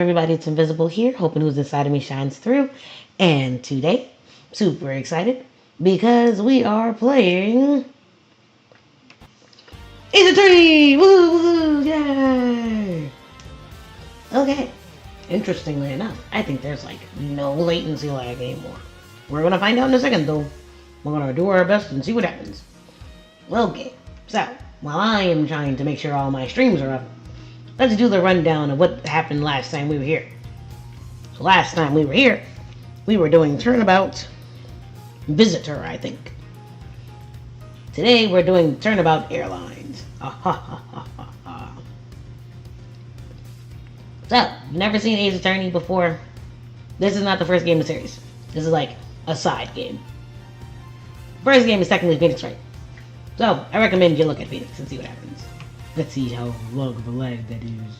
Everybody, it's Invisible here, hoping who's inside of me shines through. And today, super excited because we are playing Ace Attorney! Woo woo! Yay! Okay. Interestingly enough, I think there's like no latency lag anymore. We're gonna find out in a second though. We're gonna do our best and see what happens. Okay, so while I am trying to make sure all my streams are up, let's do the rundown of what happened last time we were here. So last time we were here, we were doing Turnabout Visitor, I think. Today we're doing Turnabout Airlines. So, never seen Ace Attorney before. This is not the first game in the series. This is like a side game. First game is technically Phoenix Wright. So, I recommend you look at Phoenix and see what happens. Let's see how long of a lag that is.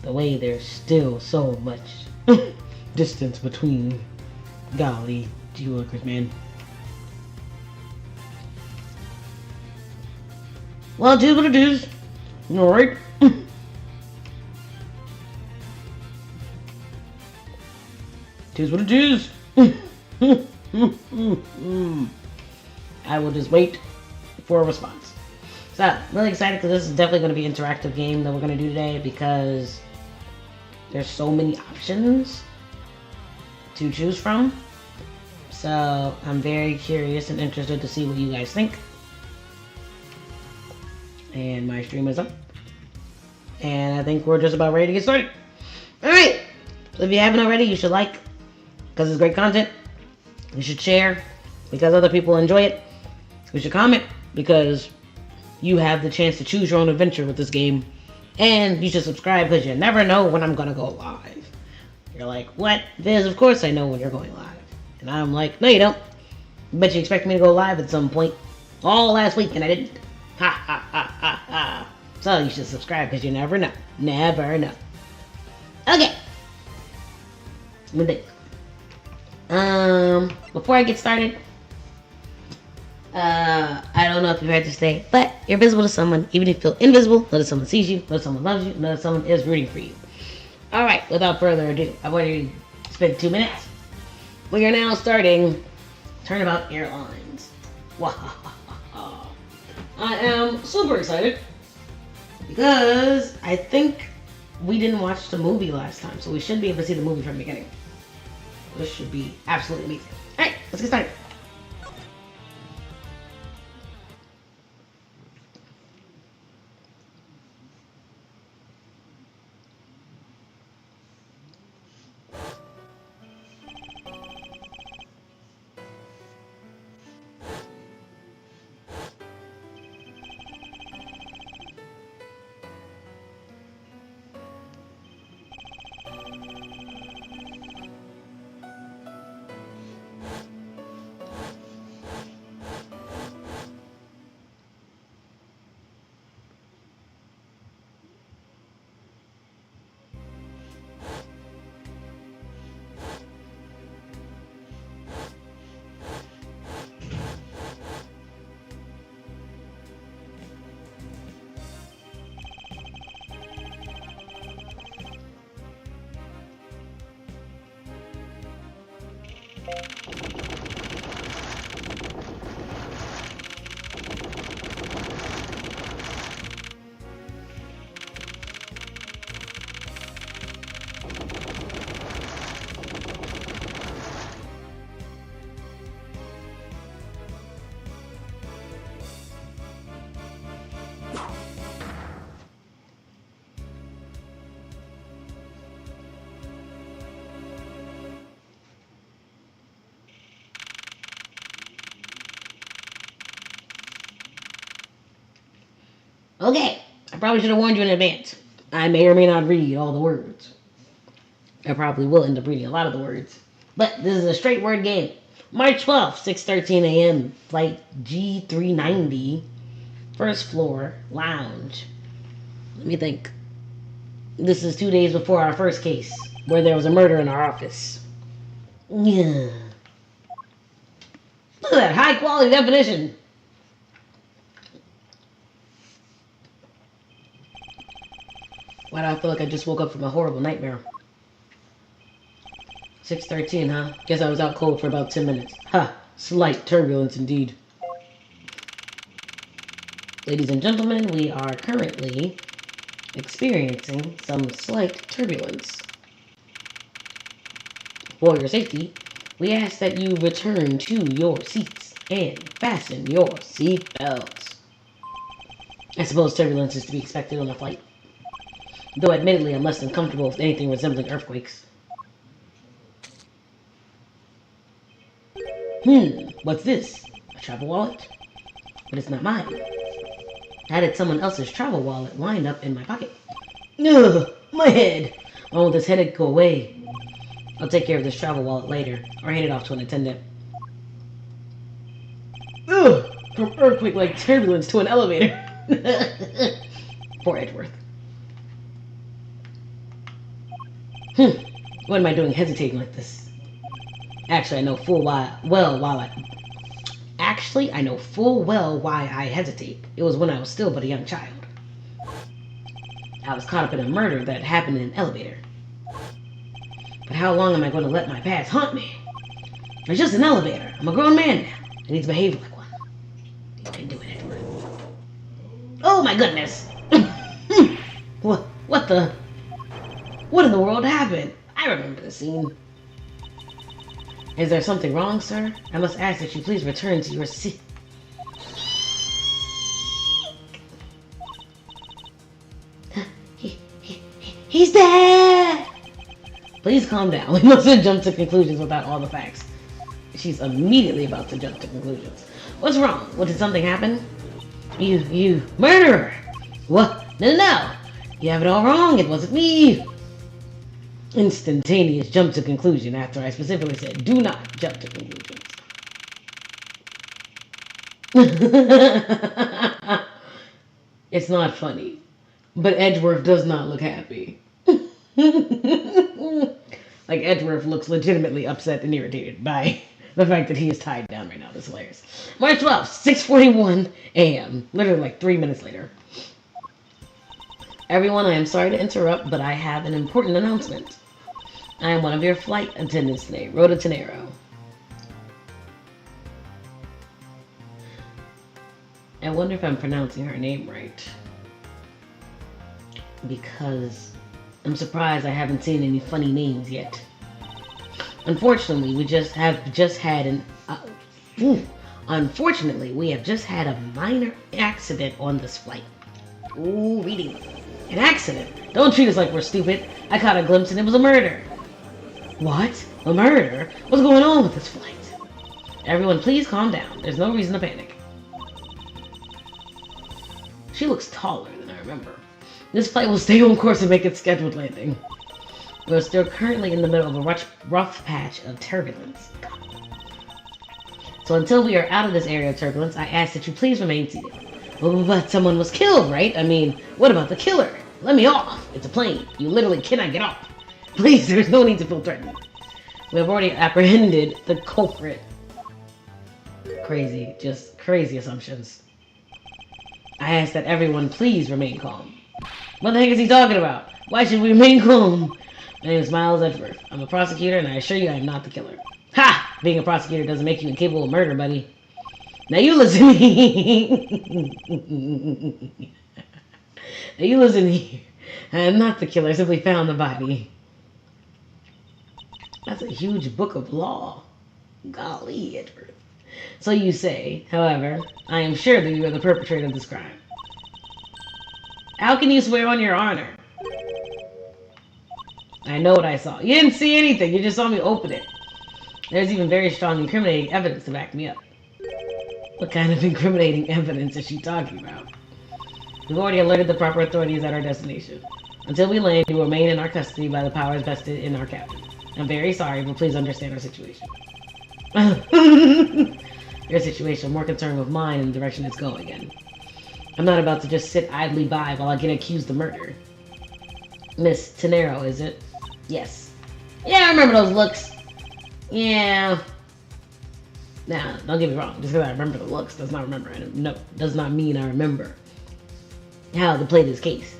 The way there's still so much distance between. Golly, gee willikers, man. Well, it is what it is. Alright. It is what it is. I will just wait for a response. So, really excited because this is definitely going to be an interactive game that we're going to do today because there's so many options to choose from. So, I'm very curious and interested to see what you guys think. And my stream is up. And I think we're just about ready to get started. Alright! So if you haven't already, you should like, because it's great content. You should share, because other people enjoy it. You should comment, because you have the chance to choose your own adventure with this game. And you should subscribe, because you never know when I'm going to go live. You're like, what? Viz, of course I know when you're going live. And I'm like, no you don't. Bet you expect me to go live at some point. All last week, and I didn't. Ha ha ha ha ha. So you should subscribe, because you never know. Never know. Okay. Let me think. Before I get started, I don't know if you heard this today, but you're visible to someone. Even if you feel invisible, know that someone sees you, know that someone loves you, know that someone is rooting for you. Alright, without further ado, I've already spent 2 minutes. We are now starting Turnabout Airlines. I am super excited because I think we didn't watch the movie last time, so we should be able to see the movie from the beginning. This should be absolutely amazing. Alright, let's get started. Okay, I probably should have warned you in advance. I may or may not read all the words. I probably will end up reading a lot of the words. But this is a straight word game. March 12th, 6:13 a.m. Flight G390. First floor, lounge. Let me think. This is 2 days before our first case, where there was a murder in our office. Yeah. Look at that high quality definition. Why do I feel like I just woke up from a horrible nightmare? 6:13, huh? Guess I was out cold for about 10 minutes. Ha! Slight turbulence indeed. Ladies and gentlemen, we are currently experiencing some slight turbulence. For your safety, we ask that you return to your seats and fasten your seat belts. I suppose turbulence is to be expected on a flight, though admittedly I'm less than comfortable with anything resembling earthquakes. What's this? A travel wallet? But it's not mine. I had someone else's travel wallet lined up in my pocket. Ugh, my head! I want this headache to go away. I'll take care of this travel wallet later, or hand it off to an attendant. Ugh! From earthquake-like turbulence to an elevator. Poor Edgeworth. What am I doing hesitating like this? Actually, I know full well why I hesitate. It was when I was still but a young child. I was caught up in a murder that happened in an elevator. But how long am I going to let my past haunt me? It's just an elevator. I'm a grown man now. I need to behave like one. You can do it, Edward. Oh my goodness! What in the world happened? I remember the scene. Is there something wrong, sir? I must ask that you please return to your seat. He's dead! Please calm down. We mustn't jump to conclusions without all the facts. She's immediately about to jump to conclusions. What's wrong? What, did something happen? You murderer! What? No. You have it all wrong. It wasn't me. Instantaneous jump to conclusion after I specifically said, do not jump to conclusions. It's not funny, but Edgeworth does not look happy. Like, Edgeworth looks legitimately upset and irritated by the fact that he is tied down right now. That's hilarious. March 12th, 6:41 a.m. Literally like 3 minutes later. Everyone, I am sorry to interrupt, but I have an important announcement. I am one of your flight attendants today, Rhoda Tenero. I wonder if I'm pronouncing her name right. Because I'm surprised I haven't seen any funny names yet. Unfortunately, we have just had a minor accident on this flight. Ooh, reading. An accident? Don't treat us like we're stupid. I caught a glimpse and it was a murder. What? A murder? What's going on with this flight? Everyone, please calm down. There's no reason to panic. She looks taller than I remember. This flight will stay on course and make its scheduled landing. We're still currently in the middle of a rough patch of turbulence. So until we are out of this area of turbulence, I ask that you please remain seated. But someone was killed, right? I mean, what about the killer? Let me off. It's a plane. You literally cannot get off. Please, there's no need to feel threatened. We have already apprehended the culprit. Crazy, just crazy assumptions. I ask that everyone please remain calm. What the heck is he talking about? Why should we remain calm? My name is Miles Edgeworth. I'm a prosecutor, and I assure you I am not the killer. Ha! Being a prosecutor doesn't make you incapable of murder, buddy. Now you listen Now you listen here. I am not the killer. I simply found the body. That's a huge book of law. Golly, Edgeworth. So you say. However, I am sure that you are the perpetrator of this crime. How can you swear on your honor? I know what I saw. You didn't see anything. You just saw me open it. There's even very strong incriminating evidence to back me up. What kind of incriminating evidence is she talking about? We've already alerted the proper authorities at our destination. Until we land, you will remain in our custody by the powers vested in our captain. I'm very sorry, but please understand our situation. Your situation, more concerned with mine and the direction it's going in. I'm not about to just sit idly by while I get accused of murder. Miss Tenero, is it? Yes. Yeah, I remember those looks. Yeah. Nah, don't get me wrong. Just because I remember the looks does not mean I remember how to play this case.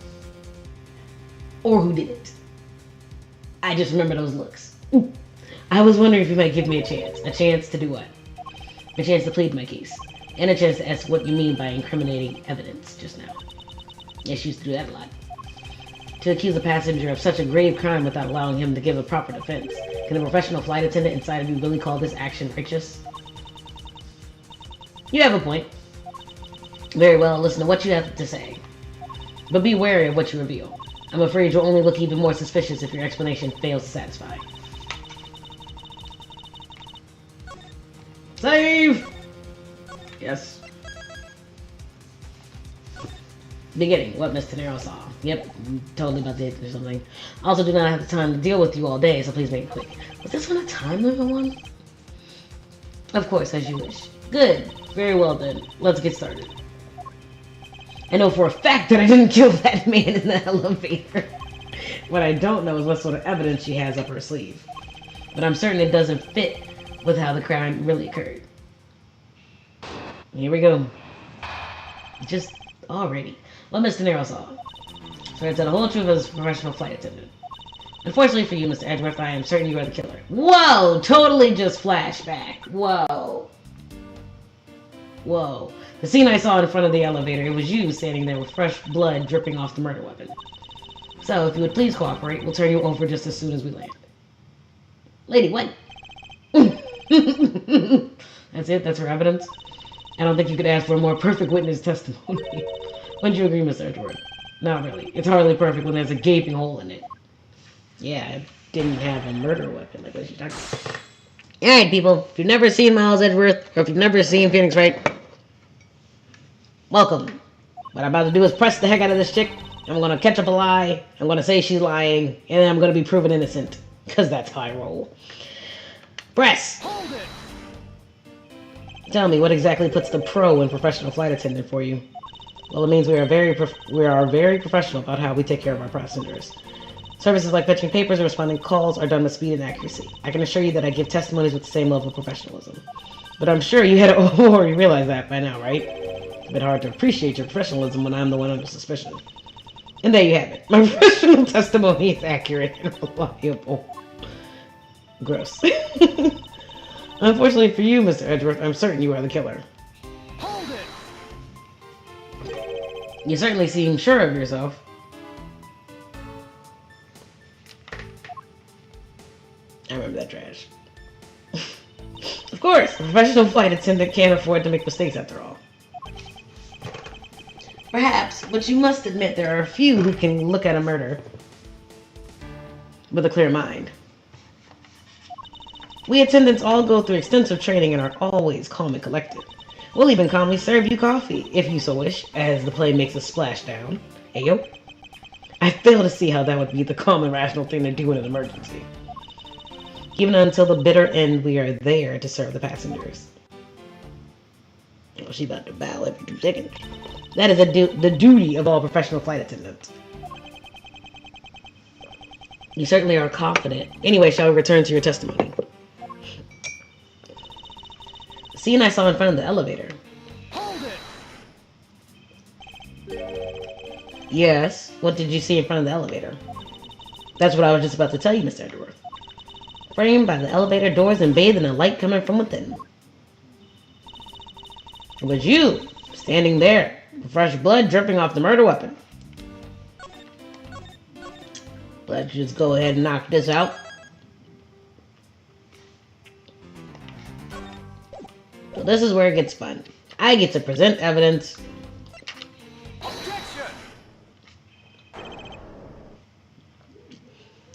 or who did it. I just remember those looks. Ooh. I was wondering if you might give me a chance. A chance to do what? A chance to plead my case. And a chance to ask what you mean by incriminating evidence just now. Yes, you used to do that a lot. To accuse a passenger of such a grave crime without allowing him to give a proper defense. Can a professional flight attendant inside of you really call this action righteous? You have a point. Very well, listen to what you have to say. But be wary of what you reveal. I'm afraid you'll only look even more suspicious if your explanation fails to satisfy. Save! Yes. Beginning. What Mr. Nero saw. Yep, totally about to hit or something. Also do not have the time to deal with you all day, so please make it quick. Was this one a time limit one? Of course, as you wish. Good. Very well then. Let's get started. I know for a fact that I didn't kill that man in the elevator. What I don't know is what sort of evidence she has up her sleeve. But I'm certain it doesn't fit with how the crime really occurred. Here we go. Just already. What Mr. Nero saw. So I said the whole truth as a professional flight attendant. Unfortunately for you, Mr. Edgeworth, I am certain you are the killer. Whoa! Totally just flashback. Whoa. Whoa. The scene I saw in front of the elevator, it was you standing there with fresh blood dripping off the murder weapon. So, if you would please cooperate, we'll turn you over just as soon as we land. Lady, what? That's it? That's her evidence? I don't think you could ask for a more perfect witness testimony. Wouldn't you agree, Mr. Edgeworth? Not really. It's hardly perfect when there's a gaping hole in it. Yeah, it didn't have a murder weapon. Like what you talking about. Alright, people. If you've never seen Miles Edgeworth, or if you've never seen Phoenix Wright, welcome. What I'm about to do is press the heck out of this chick. I'm gonna catch up a lie. I'm gonna say she's lying. And then I'm gonna be proven innocent. Because that's how I roll. Press! Hold it. Tell me, what exactly puts the pro in professional flight attendant for you? Well, it means we are very professional about how we take care of our passengers. Services like fetching papers and responding to calls are done with speed and accuracy. I can assure you that I give testimonies with the same level of professionalism. But I'm sure you had already realized that by now, right? It's a bit hard to appreciate your professionalism when I'm the one under suspicion. And there you have it. My professional testimony is accurate and reliable. Gross. Unfortunately for you, Mr. Edgeworth, I'm certain you are the killer. Hold it. You certainly seem sure of yourself. I remember that trash. Of course, a professional flight attendant can't afford to make mistakes after all. Perhaps, but you must admit there are a few who can look at a murder with a clear mind. We attendants all go through extensive training and are always calm and collected. We'll even calmly serve you coffee, if you so wish, as the plane makes a splashdown. Ayo. I fail to see how that would be the calm and rational thing to do in an emergency. Even until the bitter end, we are there to serve the passengers. Oh, she about to bow every 2 seconds. That is the duty of all professional flight attendants. You certainly are confident. Anyway, shall we return to your testimony? The scene I saw in front of the elevator. Hold it. Yes. What did you see in front of the elevator? That's what I was just about to tell you, Mr. Edgeworth. Framed by the elevator doors and bathed in a light coming from within. It was you, standing there, with fresh blood dripping off the murder weapon. Let's just go ahead and knock this out. So this is where it gets fun. I get to present evidence. Objection!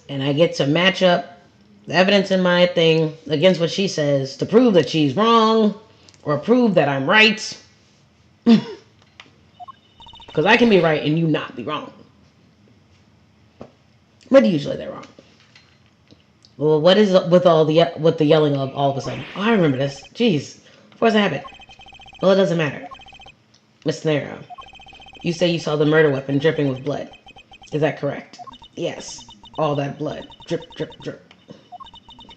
And I get to match up the evidence in my thing against what she says to prove that she's wrong or prove that I'm right. Because I can be right and you not be wrong. But usually they're wrong. Well, what is with the yelling of all of a sudden? Oh, I remember this. Jeez. Of course I have it. Well, it doesn't matter. Miss Nero, you say you saw the murder weapon dripping with blood. Is that correct? Yes. All that blood. Drip, drip, drip.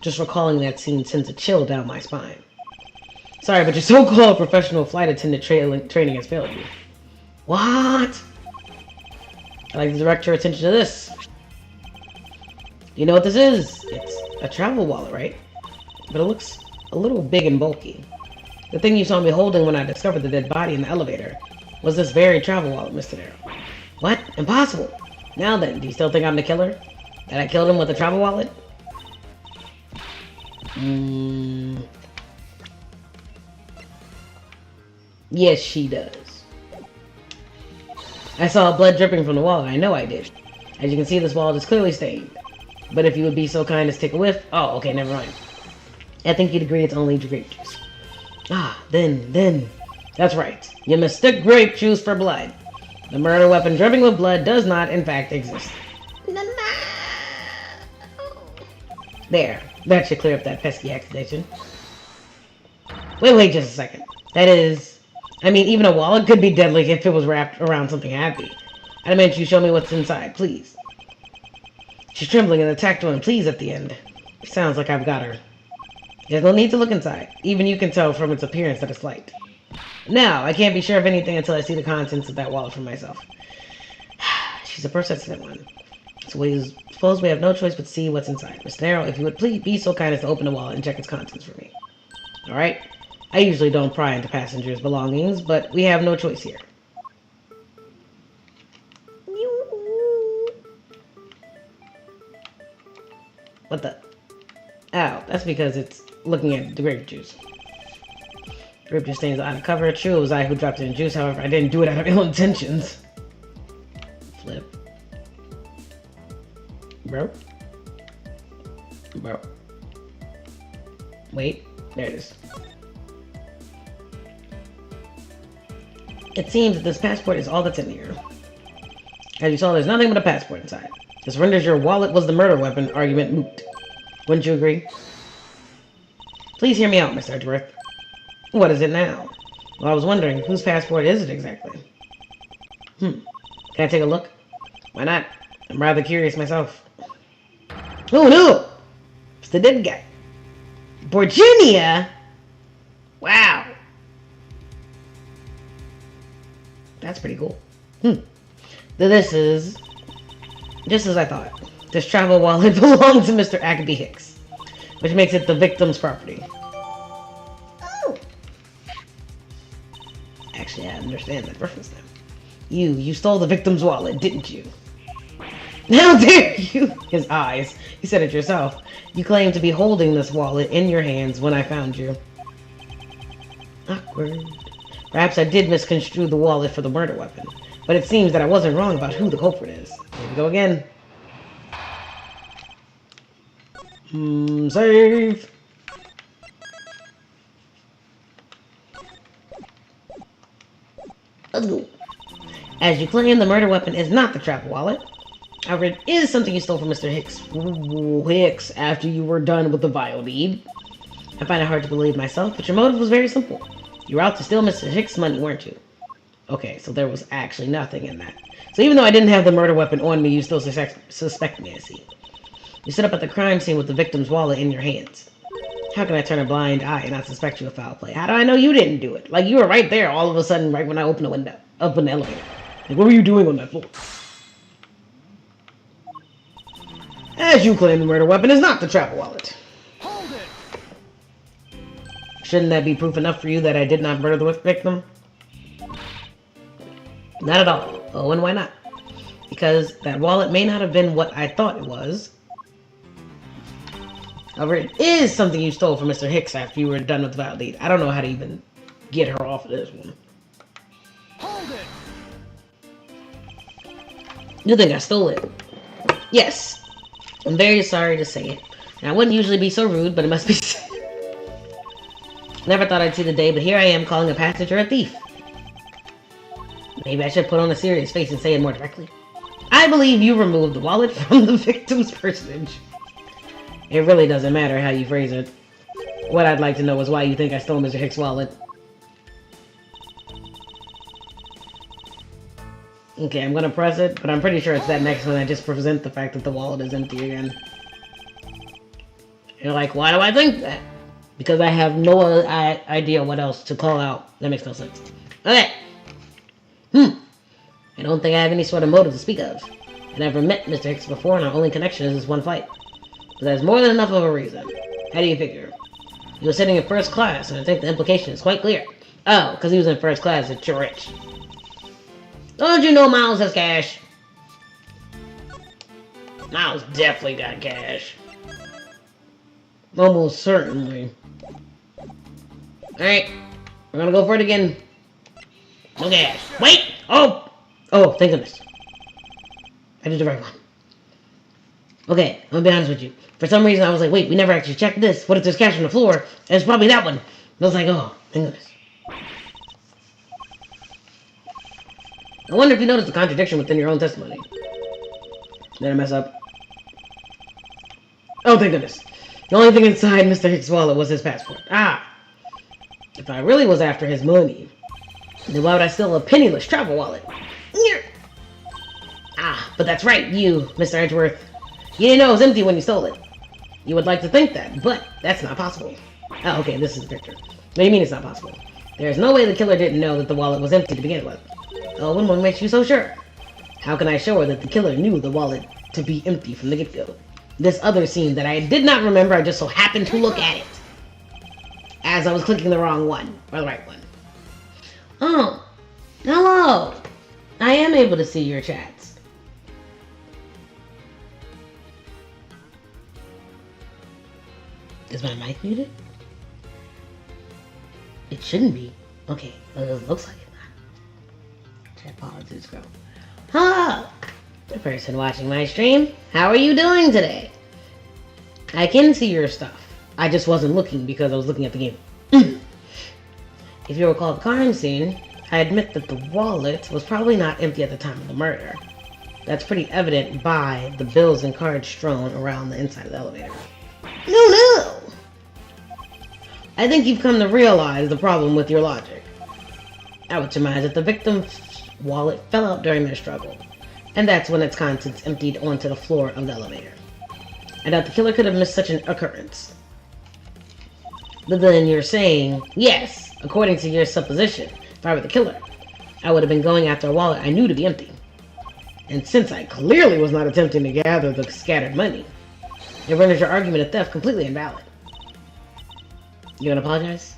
Just recalling that scene sends a chill down my spine. Sorry, but your so-called professional flight attendant training has failed you. What? I'd like to direct your attention to this. You know what this is? It's a travel wallet, right? But it looks a little big and bulky. The thing you saw me holding when I discovered the dead body in the elevator was this very travel wallet, Mr. Darrow. What? Impossible! Now then, do you still think I'm the killer? That I killed him with the travel wallet? Yes, she does. I saw blood dripping from the wallet. I know I did. As you can see, this wallet is clearly stained. But if you would be so kind as to take a whiff... Oh, okay, never mind. I think you'd agree it's only grape juice. Ah, then... That's right. You mistook grape juice for blood. The murder weapon dripping with blood does not, in fact, exist. There. That should clear up that pesky accusation. Wait just a second. That is... I mean, even a wallet could be deadly if it was wrapped around something happy. I demand you show me what's inside, please. She's trembling and the tactile and please at the end. It sounds like I've got her. There's no need to look inside. Even you can tell from its appearance that it's light. Now, I can't be sure of anything until I see the contents of that wallet for myself. She's a persistent one. So we suppose we have no choice but to see what's inside. Mr. Darrow, if you would please be so kind as to open the wallet and check its contents for me. Alright? I usually don't pry into passengers' belongings, but we have no choice here. What the? Ow, that's because it's looking at the grape juice. Grape juice stains out of cover. True, it was I who dropped it in juice, however, I didn't do it out of ill intentions. Flip. Bro. Wait, there it is. It seems that this passport is all that's in here. As you saw, there's nothing but a passport inside. This renders your wallet was the murder weapon argument moot. Wouldn't you agree? Please hear me out, Mr. Edgeworth. What is it now? Well, I was wondering, whose passport is it exactly? Can I take a look? Why not? I'm rather curious myself. Oh no! It's the dead guy. Virginia? Wow. That's pretty cool. This is... just as I thought. This travel wallet belonged to Mr. Agaby Hicks, which makes it the victim's property. Oh! Actually, I understand that reference now. You stole the victim's wallet, didn't you? How dare you! His eyes. You said it yourself. You claimed to be holding this wallet in your hands when I found you. Awkward. Perhaps I did misconstrue the wallet for the murder weapon, but it seems that I wasn't wrong about who the culprit is. Here we go again. Save! Let's go. As you claim, the murder weapon is not the travel wallet. However, it is something you stole from Mr. Hicks after you were done with the vile deed. I find it hard to believe myself, but your motive was very simple. You were out to steal Mr. Hicks' money, weren't you? Okay, so there was actually nothing in that. So even though I didn't have the murder weapon on me, you still suspect me, I see. You stood up at the crime scene with the victim's wallet in your hands. How can I turn a blind eye and not suspect you of foul play? How do I know you didn't do it? Like, you were right there all of a sudden right when I opened the window. Up in the elevator. Like, what were you doing on that floor? As you claim, the murder weapon is not the travel wallet. Hold it! Shouldn't that be proof enough for you that I did not murder the victim? Not at all. Oh, and why not? Because that wallet may not have been what I thought it was. However, it is something you stole from Mr. Hicks after you were done with the vile deed. I don't know how to even get her off of this one. Hold it! You think I stole it? Yes. I'm very sorry to say it. And I wouldn't usually be so rude, but it must be said. Never thought I'd see the day, but here I am calling a passenger a thief. Maybe I should put on a serious face and say it more directly. I believe you removed the wallet from the victim's personage. It really doesn't matter how you phrase it. What I'd like to know is why you think I stole Mr. Hicks' wallet. Okay, I'm gonna press it, but I'm pretty sure it's that next one that just present the fact that the wallet is empty again. You're like, why do I think that? Because I have no idea what else to call out. That makes no sense. Okay. I don't think I have any sort of motive to speak of. I never met Mr. Hicks before, and our only connection is this one flight. But that's more than enough of a reason. How do you figure? He was sitting in first class, and I think the implication is quite clear. Oh, because he was in first class, it's you're rich. Don't you know Miles has cash? Miles definitely got cash. Almost certainly. Alright, we're gonna go for it again. No cash. Wait! Oh! Oh, thank goodness. I did the right one. Okay, I'm gonna be honest with you. For some reason, I was like, wait, we never actually checked this. What if there's cash on the floor? And it's probably that one. And I was like, oh, thank goodness. I wonder if you noticed the contradiction within your own testimony. Did I mess up? Oh, thank goodness. The only thing inside Mr. Hicks' wallet was his passport. Ah! If I really was after his money, then why would I steal a penniless travel wallet? Ah, but that's right, you, Mr. Edgeworth. You didn't know it was empty when you stole it. You would like to think that, but that's not possible. Oh, okay, this is the picture. What do you mean it's not possible? There's no way the killer didn't know that the wallet was empty to begin with. Oh, what makes you so sure? How can I show her that the killer knew the wallet to be empty from the get-go? This other scene that I did not remember, I just so happened to look at it. As I was clicking the wrong one, or the right one. Oh, hello. I am able to see your chats. Is my mic muted? It shouldn't be. Okay, but it looks like it's not. Chat politics go. Hello! The person watching my stream, how are you doing today? I can see your stuff. I just wasn't looking because I was looking at the game. If you recall the crime scene, I admit that the wallet was probably not empty at the time of the murder. That's pretty evident by the bills and cards strewn around the inside of the elevator. No! I think you've come to realize the problem with your logic. I would surmise that the victim's wallet fell out during their struggle, and that's when its contents emptied onto the floor of the elevator. I doubt the killer could have missed such an occurrence. But then you're saying, yes, according to your supposition, if I were the killer, I would have been going after a wallet I knew to be empty. And since I clearly was not attempting to gather the scattered money, it renders your argument of theft completely invalid. You wanna apologize?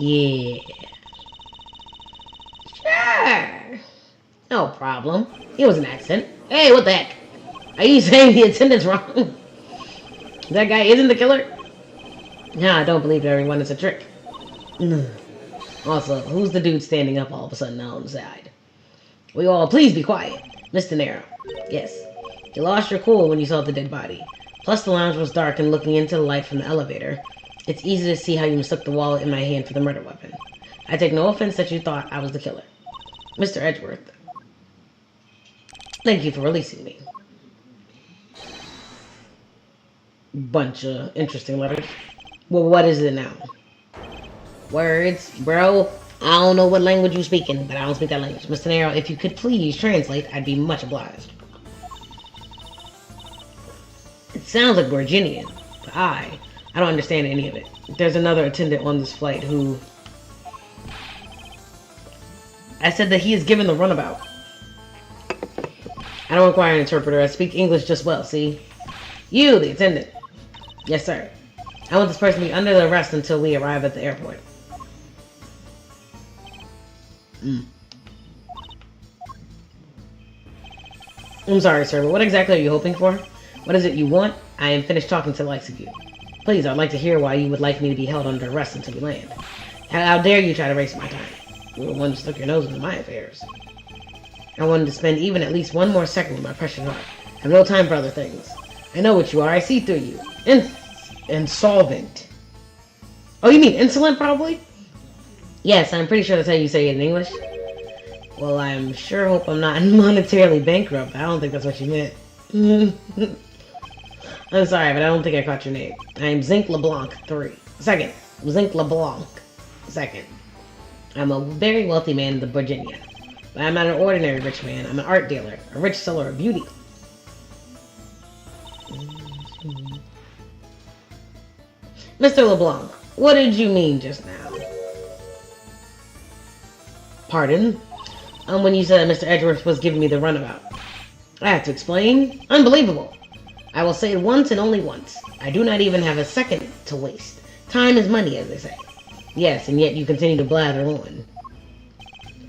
Yeah. Sure. No problem. It was an accident. Hey, what the heck? Are you saying the attendant's wrong? That guy isn't the killer? Nah, I don't believe everyone. It's a trick. Also, who's the dude standing up all of a sudden now on the side? Will you all please be quiet? Mr. Nero. Yes. You lost your cool when you saw the dead body. Plus, the lounge was dark, and looking into the light from the elevator, it's easy to see how you mistook the wallet in my hand for the murder weapon. I take no offense that you thought I was the killer. Mr. Edgeworth, thank you for releasing me. Bunch of interesting letters. Well, what is it now? Words, bro. I don't know what language you're speaking, but I don't speak that language. Mr. Nero, if you could please translate, I'd be much obliged. It sounds like Virginian, but I don't understand any of it. There's another attendant on this flight who... I said that he is given the runabout. I don't require an interpreter. I speak English just well, see? You, the attendant. Yes, sir. I want this person to be under the arrest until we arrive at the airport. I'm sorry, sir, but what exactly are you hoping for? What is it you want? I am finished talking to the likes of you. Please, I'd like to hear why you would like me to be held under arrest until we land. How dare you try to waste my time? You were one to stuck your nose into my affairs. I wanted to spend even at least one more second with my precious heart. I have no time for other things. I know what you are. I see through you. Insolvent. Oh, you mean insolent, probably? Yes, I'm pretty sure that's how you say it in English. Well, I'm sure hope I'm not monetarily bankrupt. I don't think that's what you meant. I'm sorry, but I don't think I caught your name. I'm Zinc LeBlanc II. Zinc LeBlanc II. I'm a very wealthy man in the Virginia. But I'm not an ordinary rich man. I'm an art dealer. A rich seller of beauty. Mr. LeBlanc, what did you mean just now? Pardon? When you said that Mr. Edgeworth was giving me the runabout. I have to explain? Unbelievable. I will say it once and only once. I do not even have a second to waste. Time is money, as they say. Yes, and yet you continue to blather on.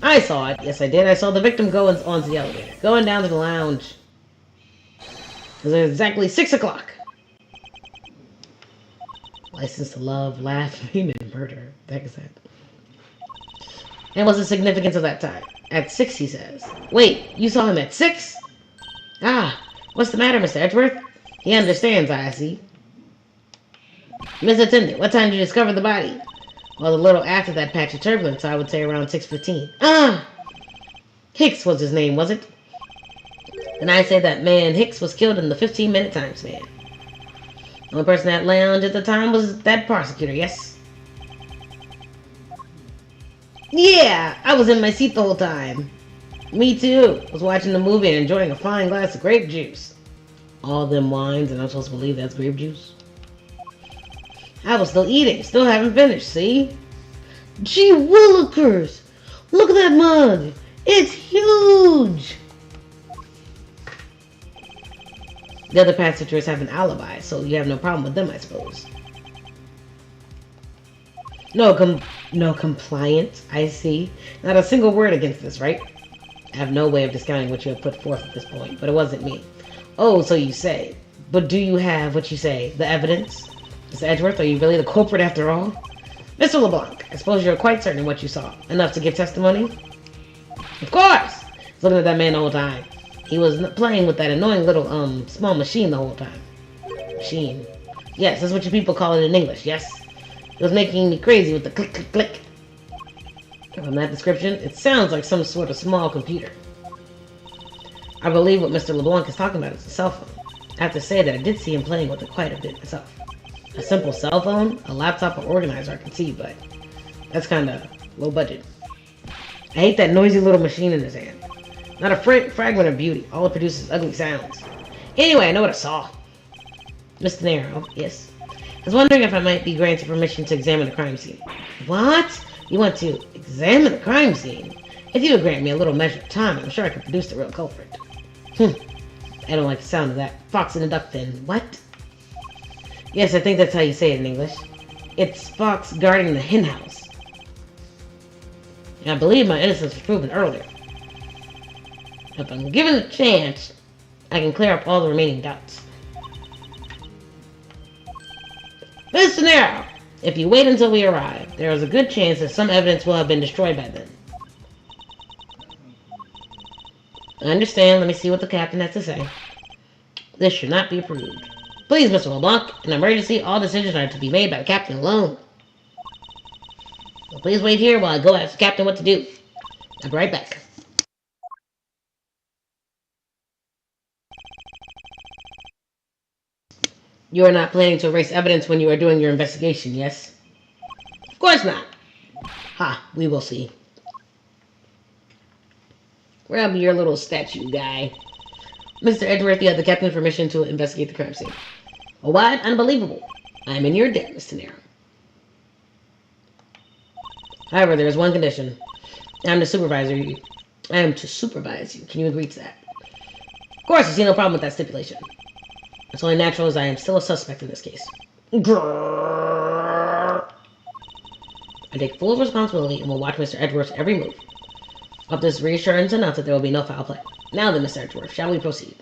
I saw it. Yes, I did. I saw the victim go onto the elevator. Going down to the lounge. It was exactly 6 o'clock. License to love, laugh, and murder. The heck is that? And what's the significance of that time? At 6, he says. Wait, you saw him at 6? Ah, what's the matter, Mr. Edgeworth? He understands, I see. Miss Attendant, what time did you discover the body? Well, a little after that patch of turbulence, I would say around 6:15. Ah! Hicks was his name, was it? And I say that man Hicks was killed in the 15-minute time span. The only person at lounge at the time was that prosecutor, yes? Yeah, I was in my seat the whole time. Me too. Was watching the movie and enjoying a fine glass of grape juice. All them wines, and I'm supposed to believe that's grape juice? I was still eating, still haven't finished, see? Gee willikers! Look at that mug! It's huge! The other passengers have an alibi, so you have no problem with them, I suppose. No compliance, I see. Not a single word against this, right? I have no way of discounting what you have put forth at this point, but it wasn't me. Oh, so you say. But do you have, what you say, the evidence? Mr. Edgeworth, are you really the culprit after all? Mr. LeBlanc, I suppose you're quite certain of what you saw. Enough to give testimony? Of course! I was looking at that man the whole time. He was playing with that annoying little, small machine the whole time. Machine. Yes, that's what you people call it in English, yes? It was making me crazy with the click, click, click. From that description, it sounds like some sort of small computer. I believe what Mr. LeBlanc is talking about is a cell phone. I have to say that I did see him playing with it quite a bit myself. A simple cell phone, a laptop, or organizer I can see, but that's kind of low budget. I hate that noisy little machine in his hand. Not a fragment of beauty. All it produces ugly sounds. Anyway, I know what I saw. Mr. Nero, yes. I was wondering if I might be granted permission to examine the crime scene. What? You want to examine the crime scene? If you would grant me a little measure of time, I'm sure I could produce the real culprit. I don't like the sound of that. Fox in the duck pen. What? Yes, I think that's how you say it in English. It's Fox guarding the hen house. And I believe my innocence was proven earlier. If I'm given a chance, I can clear up all the remaining doubts. Mr. Nero, if you wait until we arrive, there is a good chance that some evidence will have been destroyed by then. I understand. Let me see what the captain has to say. This should not be approved. Please, Mr. LeBlanc, in an emergency, all decisions are to be made by the captain alone. So please wait here while I go ask the captain what to do. I'll be right back. You are not planning to erase evidence when you are doing your investigation, yes? Of course not. Ha, we will see. Grab your little statue guy. Mr. Edgeworth, you have the captain's permission to investigate the crime scene. Oh, what? Unbelievable. I am in your debt, Mr. Nero. However, there is one condition. I am to supervise you. Can you agree to that? Of course, I see no problem with that stipulation. It's only natural as I am still a suspect in this case. Grrr. I take full responsibility and will watch Mr. Edgeworth's every move. Hope this reassurance enough that there will be no foul play. Now then, Mr. Edgeworth, shall we proceed?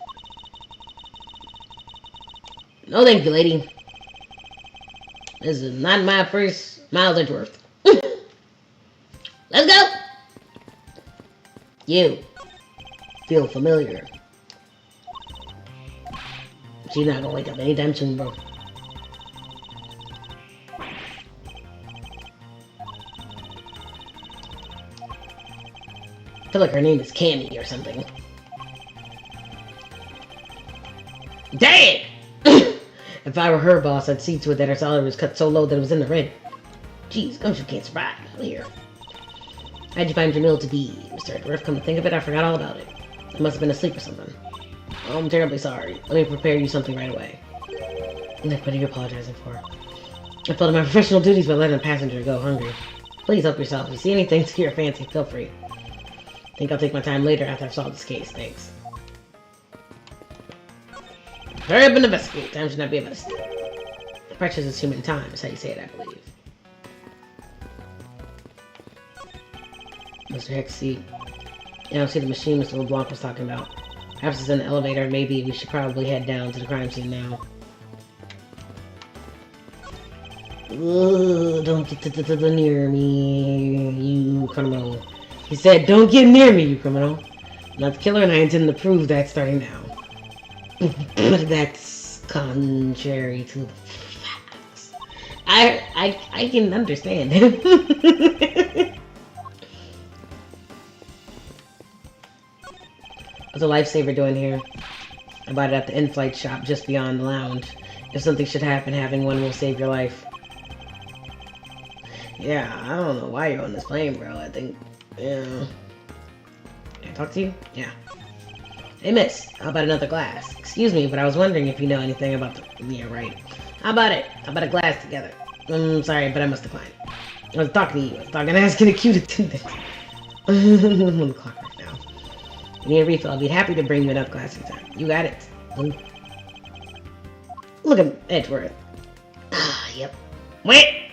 No, thank you, lady. This is not my first Miles Edgeworth. Let's go! You feel familiar. She's not gonna wake up anytime soon, bro. I feel like her name is Cammy or something. Dang! If I were her boss, I'd see to it that her salary was cut so low that it was in the red. Jeez, Gumshoe can't survive out here. How'd you find your meal to be, Mr. Edgeworth? Come to think of it, I forgot all about it. You must have been asleep or something. Oh, I'm terribly sorry. Let me prepare you something right away. Nick, what are you apologizing for? I failed my professional duties by letting a passenger go hungry. Please help yourself. If you see anything to your fancy, feel free. I think I'll take my time later after I've solved this case. Thanks. Hurry up and investigate. Time should not be about to precious is human time, is how you say it, I believe. Mr. Hicks, see. You don't see the machine Mr. LeBlanc was talking about. Perhaps it's in the elevator. Maybe we should probably head down to the crime scene now. Ooh, don't get near me, you criminal. He said, don't get near me, you criminal. I'm not the killer, and I intend to prove that starting now. But that's contrary to the facts. I can understand him. What's a lifesaver doing here? I bought it at the in-flight shop just beyond the lounge. If something should happen, having one will save your life. Yeah, I don't know why you're on this plane, bro. I think, yeah. Can I talk to you? Yeah. Hey, miss. How about another glass? Excuse me, but I was wondering if you know anything about the... Yeah, right. How about it? How about a glass together? Sorry, but I must decline. I was talking to you. I was talking to asking a cute attendant. I'm on the clock right now. You need a refill. I'll be happy to bring you another glass anytime. You got it. Look at Edgeworth. Ah, yep. Wait!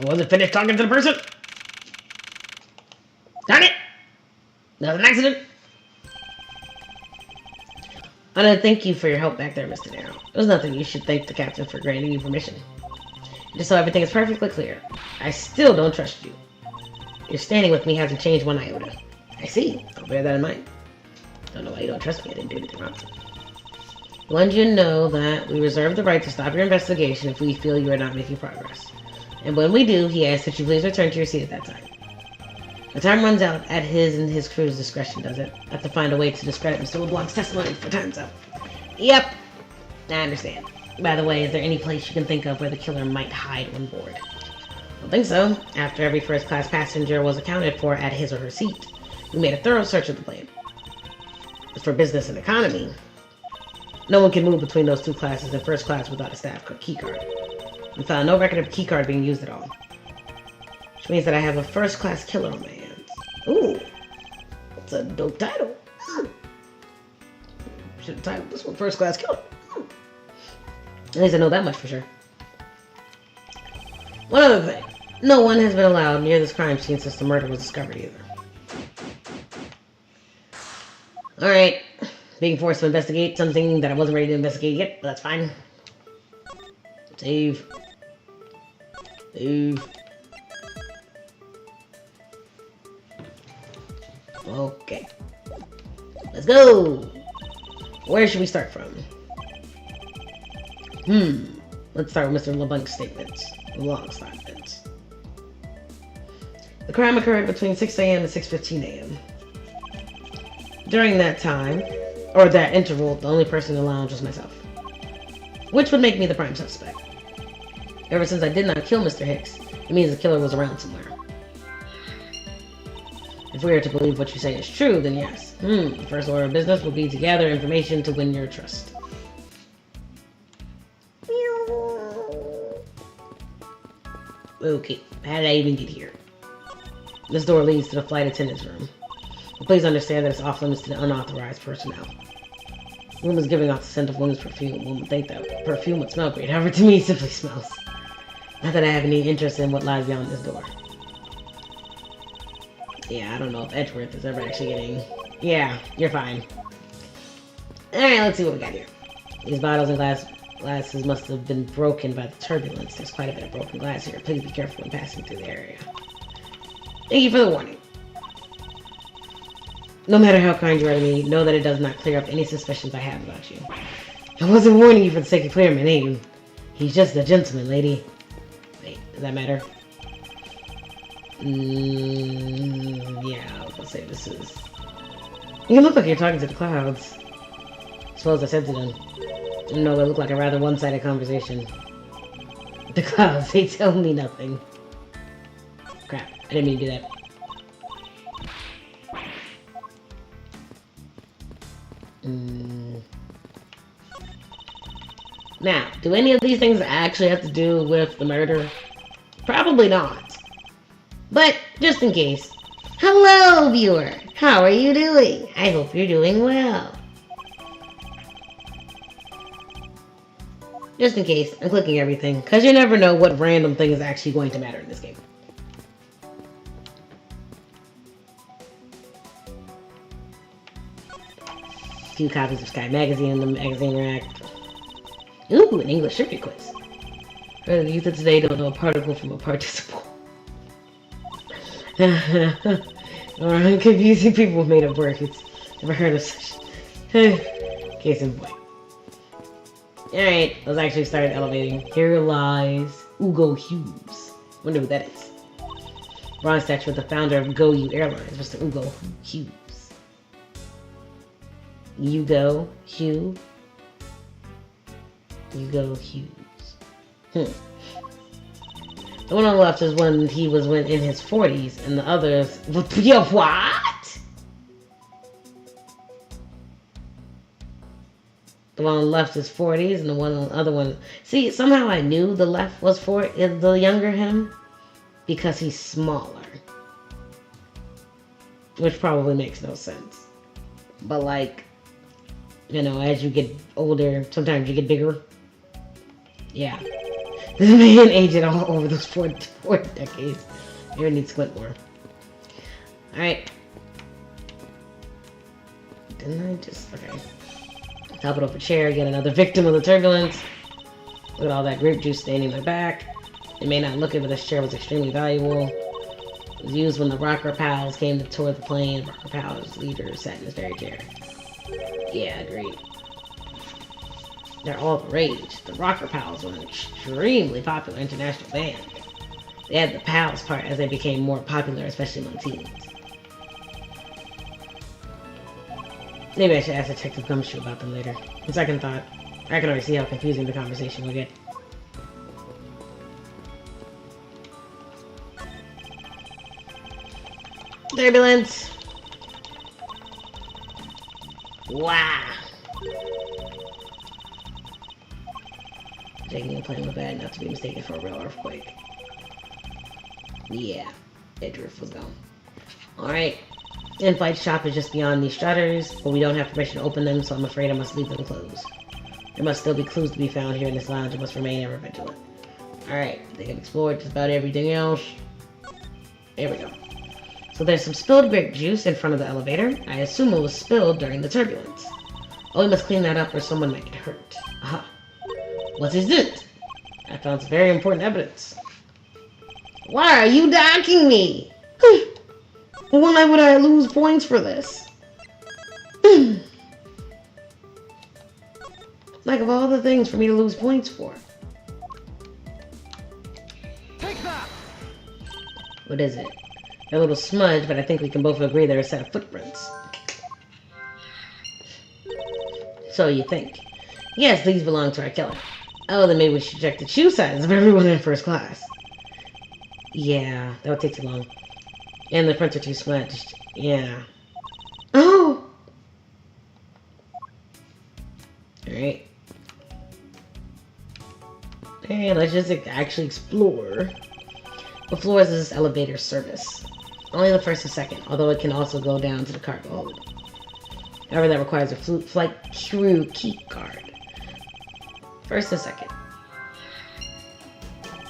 I wasn't finished talking to the person. Darn it! That was an accident. I want to thank you for your help back there, Mr. Darrow. It was nothing. You should thank the captain for granting you permission. Just so everything is perfectly clear. I still don't trust you. Your standing with me hasn't changed one iota. I see. I'll bear that in mind. Don't know why you don't trust me. I didn't do anything wrong. I want you to know that we reserve the right to stop your investigation if we feel you are not making progress. And when we do, he asks that you please return to your seat at that time. The time runs out at his and his crew's discretion, does it? I have to find a way to discredit Mr. LeBlanc's testimony for time's up. Yep. I understand. By the way, is there any place you can think of where the killer might hide on board? I don't think so. After every first-class passenger was accounted for at his or her seat, we made a thorough search of the plane. As for business and economy, no one can move between those two classes in first class without a staff keycard. We found no record of keycard being used at all. Which means that I have a first-class killer on my hands. Ooh, that's a dope title. Should have titled this one First-Class Killer. At least I know that much for sure. One other thing. No one has been allowed near this crime scene since the murder was discovered either. Alright. Being forced to investigate something that I wasn't ready to investigate yet, but that's fine. Save. Save. Okay. Let's go! Where should we start from? Let's start with Mr. LeBlanc's statements. Long statements. The crime occurred between 6 a.m. and 6:15 a.m. During that time, or that interval, the only person in the lounge was myself. Which would make me the prime suspect. Ever since I did not kill Mr. Hicks, it means the killer was around somewhere. If we are to believe what you say is true, then yes. The first order of business will be to gather information to win your trust. Okay, how did I even get here? This door leads to the flight attendant's room. But please understand that it's off limits to the unauthorized personnel. The room is giving off the scent of women's perfume. One would think that perfume would smell great. However, to me, it simply smells. Not that I have any interest in what lies beyond this door. Yeah, I don't know if Edgeworth is ever actually getting... Yeah, you're fine. Alright, let's see what we got here. These bottles and glasses must have been broken by the turbulence. There's quite a bit of broken glass here. Please be careful when passing through the area. Thank you for the warning. No matter how kind you are to me, know that it does not clear up any suspicions I have about you. I wasn't warning you for the sake of clearing my name. He's just a gentleman, lady. Wait, does that matter? Yeah, I was gonna say this is... You look like you're talking to the clouds. I suppose I said to them. No, it looked like a rather one-sided conversation. The clouds, they tell me nothing. Crap, I didn't mean to do that. Now, do any of these things actually have to do with the murder? Probably not. But, just in case. Hello, viewer! How are you doing? I hope you're doing well. Just in case, I'm clicking everything, because you never know what random thing is actually going to matter in this game. A few copies of Sky Magazine in the magazine rack. Ooh, an English trivia quiz. The youth of today don't know a particle from a participle. Or confusing people with made up words. Never heard of such. Case in point. Alright, let's actually start elevating. Here lies Ugo Hughes. Wonder who that is. Bronze statue with the founder of Airlines, Mr. Ugo Hughes. Ugo Hughes. The one on the left is when he was in his 40s, and the others... Yo, what? The one on the left is 40s, and the one on the other one... See, somehow I knew the left was the younger him, because he's smaller. Which probably makes no sense. But like, you know, as you get older, sometimes you get bigger. Yeah. This man aged all over those four decades. Maybe needs to squint more. Alright. Didn't I just... Okay. Top it off a chair, get another victim of the turbulence. Look at all that grape juice staining my back. It may not look it, but this chair was extremely valuable. It was used when the Rocker Pals came to tour the plane. Rocker Pals leader sat in this very chair. Yeah, great. They're all the rage. The Rocker Pals were an extremely popular international band. They had the Pals part as they became more popular, especially among teens. Maybe I should ask Detective Gumshoe about them later. On second thought, I can already see how confusing the conversation will get. Turbulence! Wow! Taking a plane with bad enough to be mistaken for a real earthquake. Yeah, that drift was gone. Alright. In-flight shop is just beyond these shutters, but we don't have permission to open them, so I'm afraid I must leave them closed. There must still be clues to be found here in this lounge and must remain ever vigilant. Alright, they have explored just about everything else. There we go. So there's some spilled grape juice in front of the elevator. I assume it was spilled during the turbulence. Oh, we must clean that up or someone might get hurt. Aha. What is it? I found some very important evidence. Why are you docking me? Why would I lose points for this? Like of all the things for me to lose points for. Take that. What is it? A little smudge, but I think we can both agree they're a set of footprints. So you think. Yes, these belong to our killer. Oh, then maybe we should check the shoe sizes of everyone in first class. Yeah, that would take too long. And the prints are too smudged. Yeah. Oh! Alright. Hey, let's just actually explore. What floors is this elevator service? Only the first and second, although it can also go down to the cargo hold. However, that requires a flight crew key card. First and second.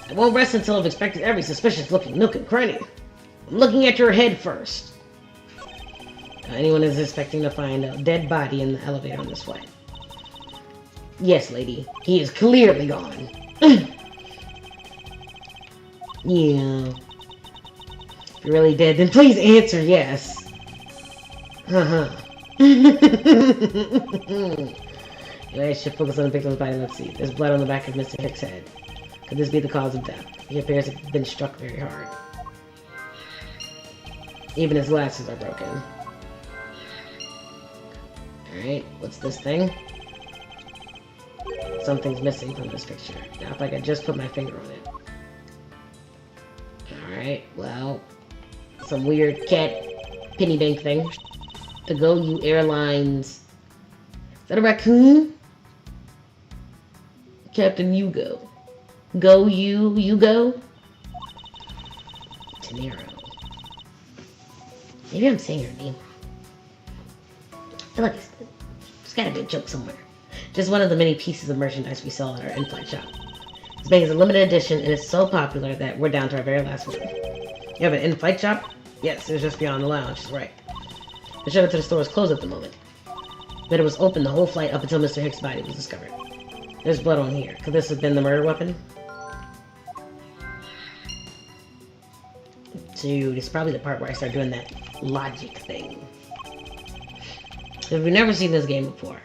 I won't rest until I've inspected every suspicious-looking nook and cranny. I'm looking at your head first. Anyone is expecting to find a dead body in the elevator on this flight. Yes, lady. He is clearly gone. Yeah. If you're really dead, then please answer yes. I should focus on the victim's body. Let's see. There's blood on the back of Mr. Hicks' head. Could this be the cause of death? He appears to have been struck very hard. Even his glasses are broken. Alright, what's this thing? Something's missing from this picture. Now, if I could just put my finger on it. Alright, well, some weird cat penny bank thing. The Airlines. Is that a raccoon? Captain Hugo. Hugo? Tenero. Maybe I'm saying her name. I feel like there's gotta be a joke somewhere. Just one of the many pieces of merchandise we sell at our in-flight shop. This bag is a limited edition and it's so popular that we're down to our very last one. You have an in-flight shop? Yes, it's just beyond the lounge, that's right. The shutter to the store is closed at the moment. But it was open the whole flight up until Mr. Hicks' body was discovered. There's blood on here. Could this have been the murder weapon? Dude, it's probably the part where I start doing that logic thing. If you've never seen this game before,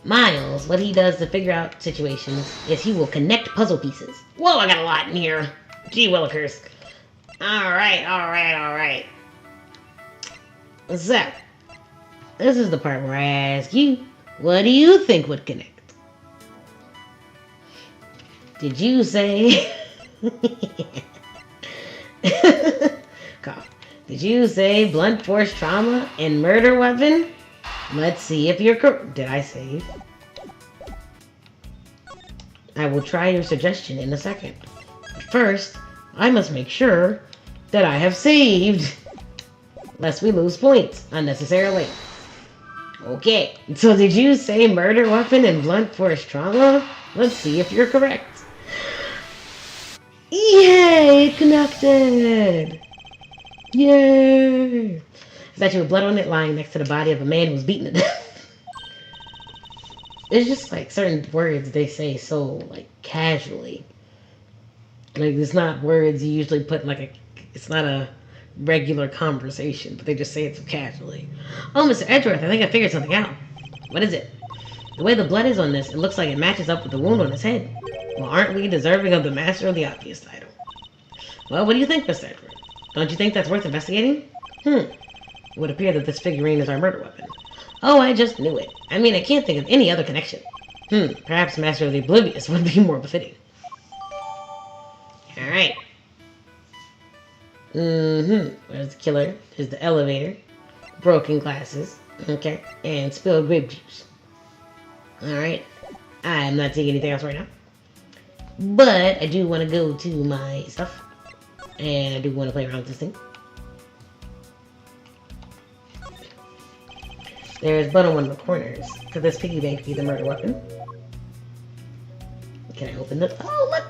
Miles, what he does to figure out situations is he will connect puzzle pieces. Whoa, I got a lot in here. Gee willikers. Alright. So, this is the part where I ask you, what do you think would connect? Did you say... Cough. Did you say blunt force trauma and murder weapon? Let's see if you're correct. Did I save? I will try your suggestion in a second. But first, I must make sure that I have saved. Lest we lose points unnecessarily. Okay, so did you say murder weapon and blunt force trauma? Let's see if you're correct. Yay, it connected! Yay! It's actually with blood on it lying next to the body of a man who was beaten to death. It's just like certain words they say so like casually. Like it's not words you usually put in like a, it's not a regular conversation, but they just say it so casually. Oh, Mr. Edgeworth, I think I figured something out. What is it? The way the blood is on this, it looks like it matches up with the wound on his head. Well, aren't we deserving of the Master of the Obvious title? Well, what do you think, Mr. Edgeworth? Don't you think that's worth investigating? It would appear that this figurine is our murder weapon. Oh, I just knew it. I mean, I can't think of any other connection. Perhaps Master of the Oblivious would be more befitting. Alright. Where's the killer? There's the elevator. Broken glasses. Okay. And spilled grape juice. Alright. I'm not seeing anything else right now. But I do want to go to my stuff. And I do want to play around with this thing. There's blood on one of the corners. Could this piggy bank be the murder weapon? Can I open this? Oh, look!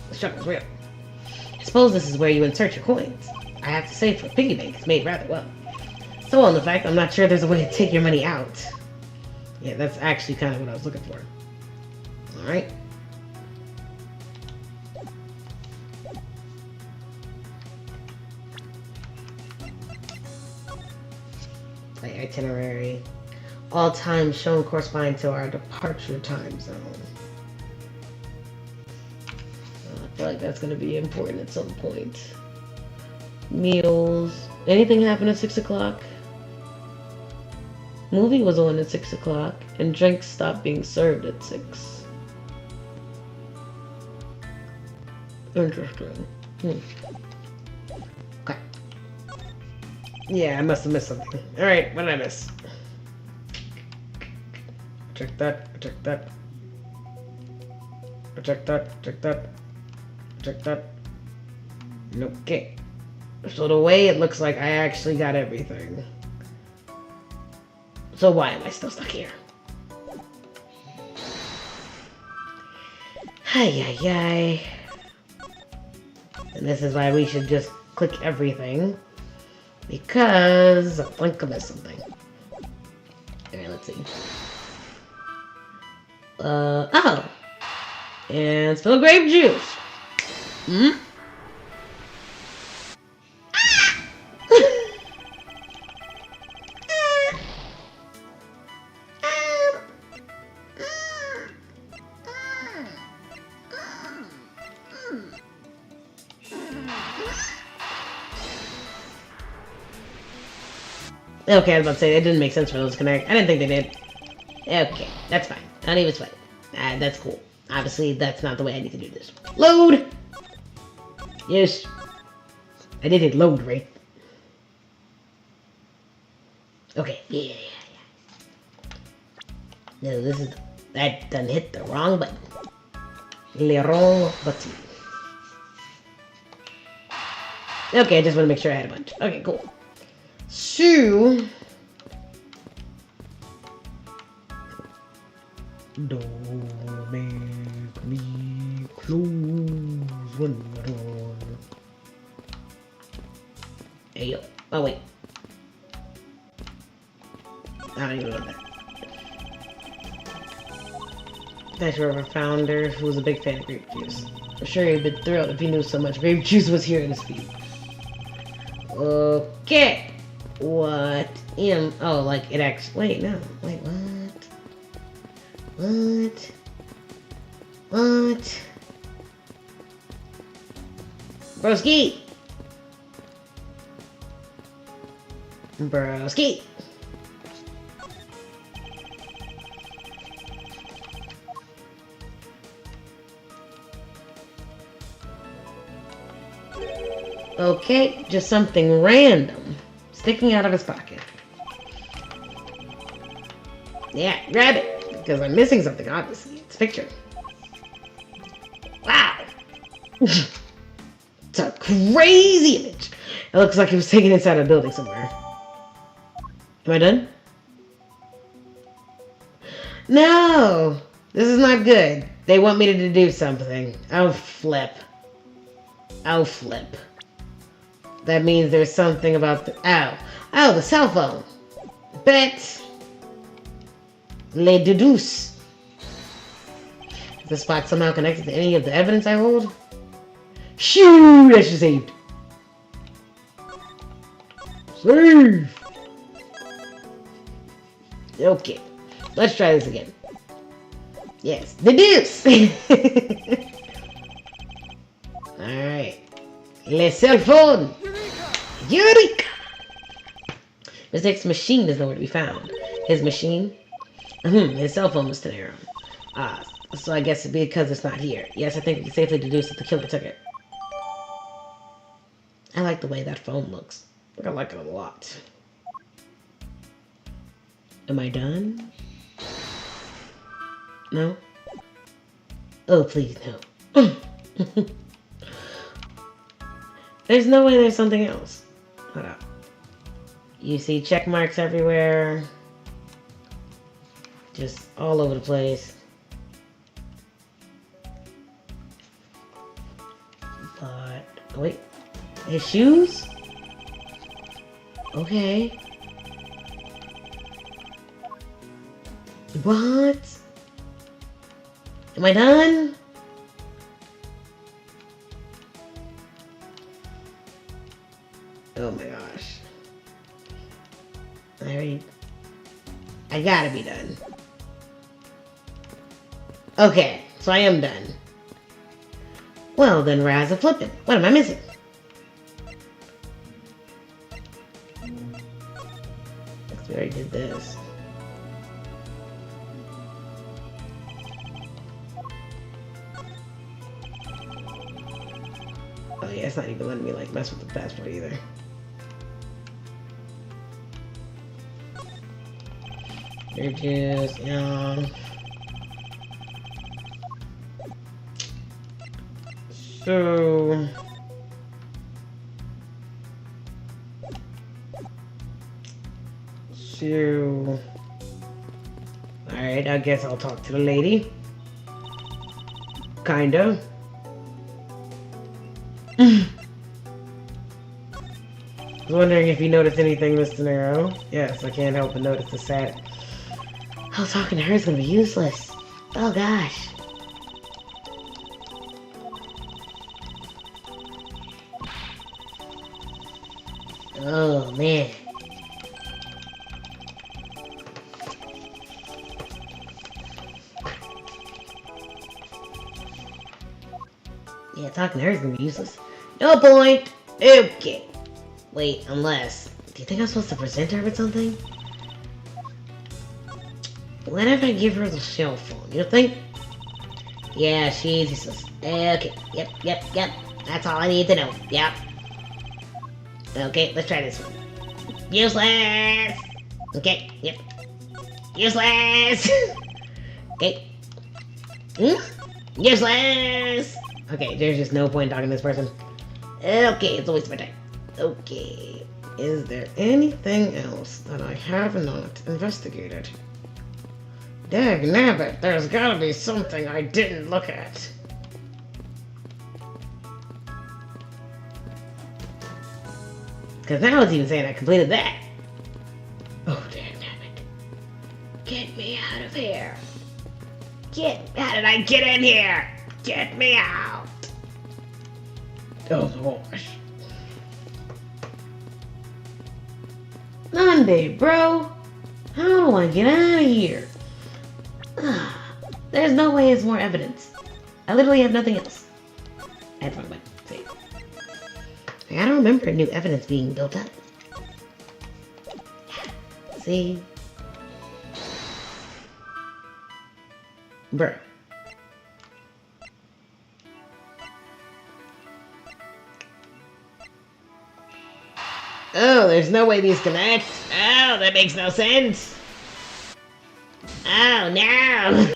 The struggle's real. I suppose this is where you insert your coins. I have to say, for a piggy bank, it's made rather well. So on the fact, I'm not sure there's a way to take your money out. Yeah, that's actually kind of what I was looking for. Alright. Play itinerary. All times shown corresponding to our departure time zone. I feel like that's going to be important at some point. Meals. Anything happen at 6 o'clock? Movie was on at 6 o'clock, and drinks stopped being served at 6. Interesting. Okay. Yeah, I must have missed something. Alright, what did I miss? Check that, check that. Check that, check that. Check that. Okay. So the way it looks like I actually got everything. So why am I still stuck here? Hi. And this is why we should just click everything. Because I think I missed something. Alright, let's see. Oh! And spill grape juice. Okay, I was about to say, it didn't make sense for those to connect. I didn't think they did. Okay, that's fine. Not even sweat. That's cool. Obviously, that's not the way I need to do this. Load! Yes. I did hit load, right? Okay, yeah. No, this is... That done hit the wrong button. Le wrong button. Okay, I just want to make sure I had a bunch. Okay, cool. So... Don't make me close one door. Hey yo. Oh wait. I don't even know that. That's where our founder, who was a big fan of grape juice. I'm sure he'd been thrilled if he knew so much grape juice was here to speak. Okay. What? Oh, like it actually. Wait, no. Wait, what? What? What? Broski! Broski! Okay, just something random sticking out of his pocket. Yeah, grab it, because I'm missing something, obviously. It's a picture. Wow! It's a crazy image. It looks like it was taken inside a building somewhere. Am I done? No! This is not good. They want me to do something. Oh, flip. Oh, flip. That means there's something about the... Oh, the cell phone. Bet. Les deduce. Is the spot somehow connected to any of the evidence I hold? Shoo! That's just saved. Save! Okay. Let's try this again. Yes. Deduce! Alright. Le cell phone! Eureka! Mr. X's machine is nowhere to be found. His machine? His cell phone was Turnabout. So I guess because it's not here. Yes, I think we can safely deduce that the killer took it. I like the way that phone looks. I like it a lot. Am I done? No? Oh, please, no. There's no way there's something else. Hold up. You see check marks everywhere. Just all over the place. But, wait. His shoes? Okay. What? Am I done? Oh my gosh. I gotta be done. Okay, so I am done. Well then, Raz a flippin'. What am I missing? Looks we already did this. Oh yeah, it's not even letting me like mess with the passport either. You're just young. So alright, I guess I'll talk to the lady. Kinda. I was wondering if you noticed anything, Mr. Nero. Yes, I can't help but notice the sad. Oh, talking to her is gonna be useless. Oh gosh. Oh man. Yeah, talking to her is gonna be useless. No point. Okay. Wait, unless. Do you think I'm supposed to present her with something? What if I give her the cell phone? You think? Yeah, she's useless. Okay. Yep. That's all I need to know. Yep. Okay, let's try this one. Useless! Okay, yep. Useless! Okay. Useless! Okay, there's just no point in talking to this person. Okay, it's a waste of my time. Okay. Is there anything else that I have not investigated? Dagnabbit, there's gotta be something I didn't look at. Because now it's even saying I completed that. Oh, dagnabbit. Get me out of here. How did I get in here? Get me out. Oh, gosh. Monday, bro. How do I get out of here? There's no way it's more evidence. I literally have nothing else. I had wrong button. Save. I don't remember new evidence being built up. See? Bruh. Oh, there's no way these connect. Oh, that makes no sense. Oh, no.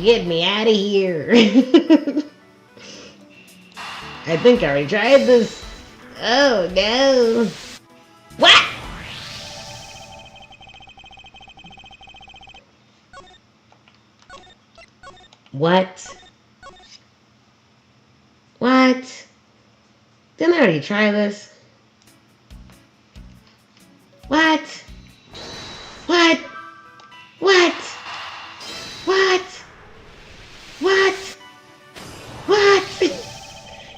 Get me out of here. I think I already tried this. Oh, no. What? What? What? Didn't I already try this? What? What? What? What? What? What?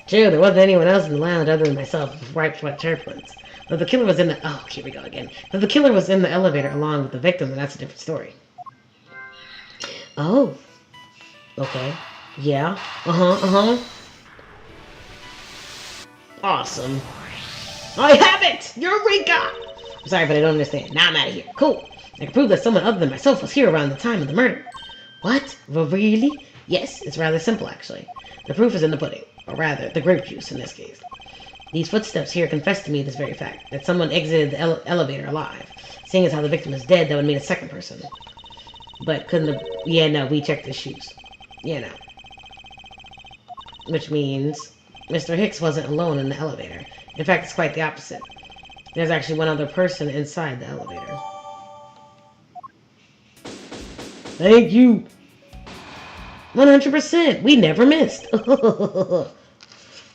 True, there wasn't anyone else in the lounge other than myself before I wiped turbulence. But the killer was in the... Oh, here we go again. But the killer was in the elevator along with the victim, and that's a different story. Oh. Okay. Yeah. Awesome. I have it! Eureka! I'm sorry, but I don't understand. Now I'm out of here. Cool. I can prove that someone other than myself was here around the time of the murder. What? Really? Yes, it's rather simple, actually. The proof is in the pudding. Or rather, the grape juice in this case. These footsteps here confess to me this very fact, that someone exited the elevator alive. Seeing as how the victim is dead, that would mean a second person. But couldn't the... Yeah, no, we checked his shoes. Yeah, no. Which means Mr. Hicks wasn't alone in the elevator. In fact, it's quite the opposite. There's actually one other person inside the elevator. Thank you! 100%! We never missed!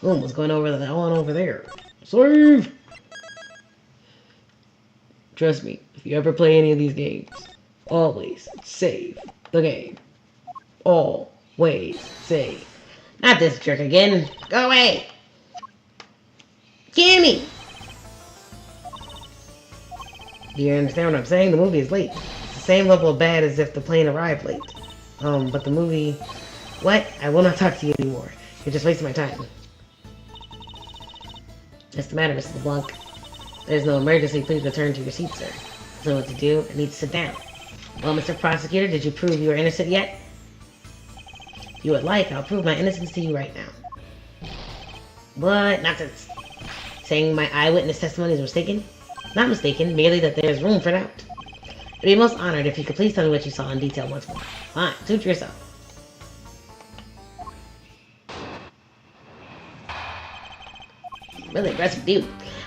What's going on over there? Save! Trust me, if you ever play any of these games, always save the game. Always save. Not this jerk again. Go away! Gimme! Do you understand what I'm saying? The movie is late. It's the same level of bad as if the plane arrived late. But the movie... What? I will not talk to you anymore. You're just wasting my time. What's the matter, Mr. LeBlanc? There's no emergency. Please return to your seat, sir. I don't know what to do. I need to sit down. Well, Mr. Prosecutor, did you prove you are innocent yet? If you would like, I'll prove my innocence to you right now. What? Nonsense. Saying my eyewitness testimony is mistaken? Not mistaken, merely that there is room for doubt. I'd be most honored if you could please tell me what you saw in detail once more. Fine, suit yourself. Really aggressive dude.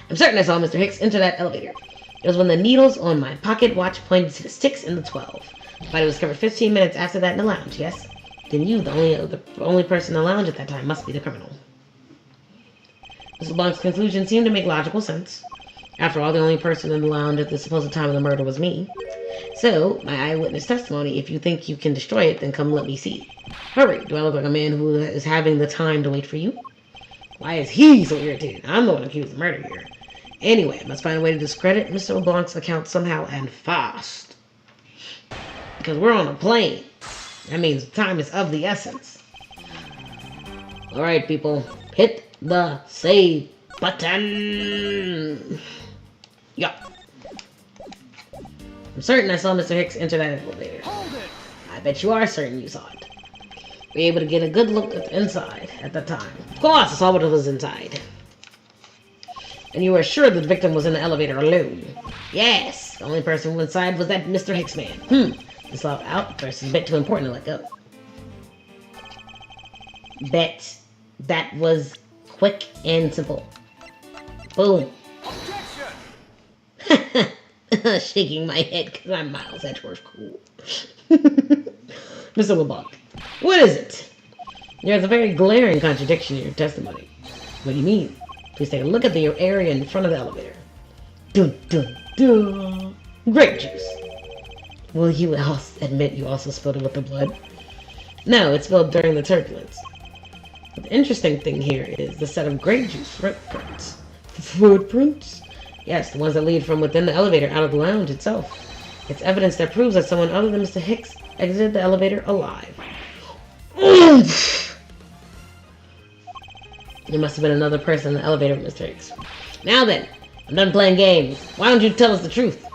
I'm certain I saw Mr. Hicks enter that elevator. It was when the needles on my pocket watch pointed to the 6 and the 12. But it was covered 15 minutes after that in the lounge, yes? Then you, the only person in the lounge at that time, must be the criminal. Mr. LeBlanc's conclusion seemed to make logical sense. After all, the only person in the lounge at the supposed time of the murder was me. So, my eyewitness testimony, if you think you can destroy it, then come let me see. Hurry, do I look like a man who is having the time to wait for you? Why is he so irritated? I'm the one accused of murder here. Anyway, I must find a way to discredit Mr. LeBlanc's account somehow and fast. Because we're on a plane. That means time is of the essence. Alright, people. Hit the save button. Yup. I'm certain I saw Mr. Hicks enter that elevator. Hold it. I bet you are certain you saw it. Were you able to get a good look at the inside at the time? Of course, I saw what was inside. And you were sure that the victim was in the elevator alone? Yes. The only person who was inside was that Mr. Hicks man. This loud outburst is a bit too important to let go. Bet that was quick and simple. Boom. Objection. Shaking my head because I'm Miles Edgeworth cool. Mr. LeBlanc, what is it? There's a very glaring contradiction in your testimony. What do you mean? Please take a look at the area in front of the elevator. Dun dun dun. Grape juice. Will you admit you also spilled it with the blood? No, it spilled during the turbulence. But the interesting thing here is the set of grape juice footprints. Footprints? Yes, the ones that lead from within the elevator out of the lounge itself. It's evidence that proves that someone other than Mr. Hicks exited the elevator alive. Oomph! There must have been another person in the elevator with Mr. Hicks. Now then, I'm done playing games. Why don't you tell us the truth?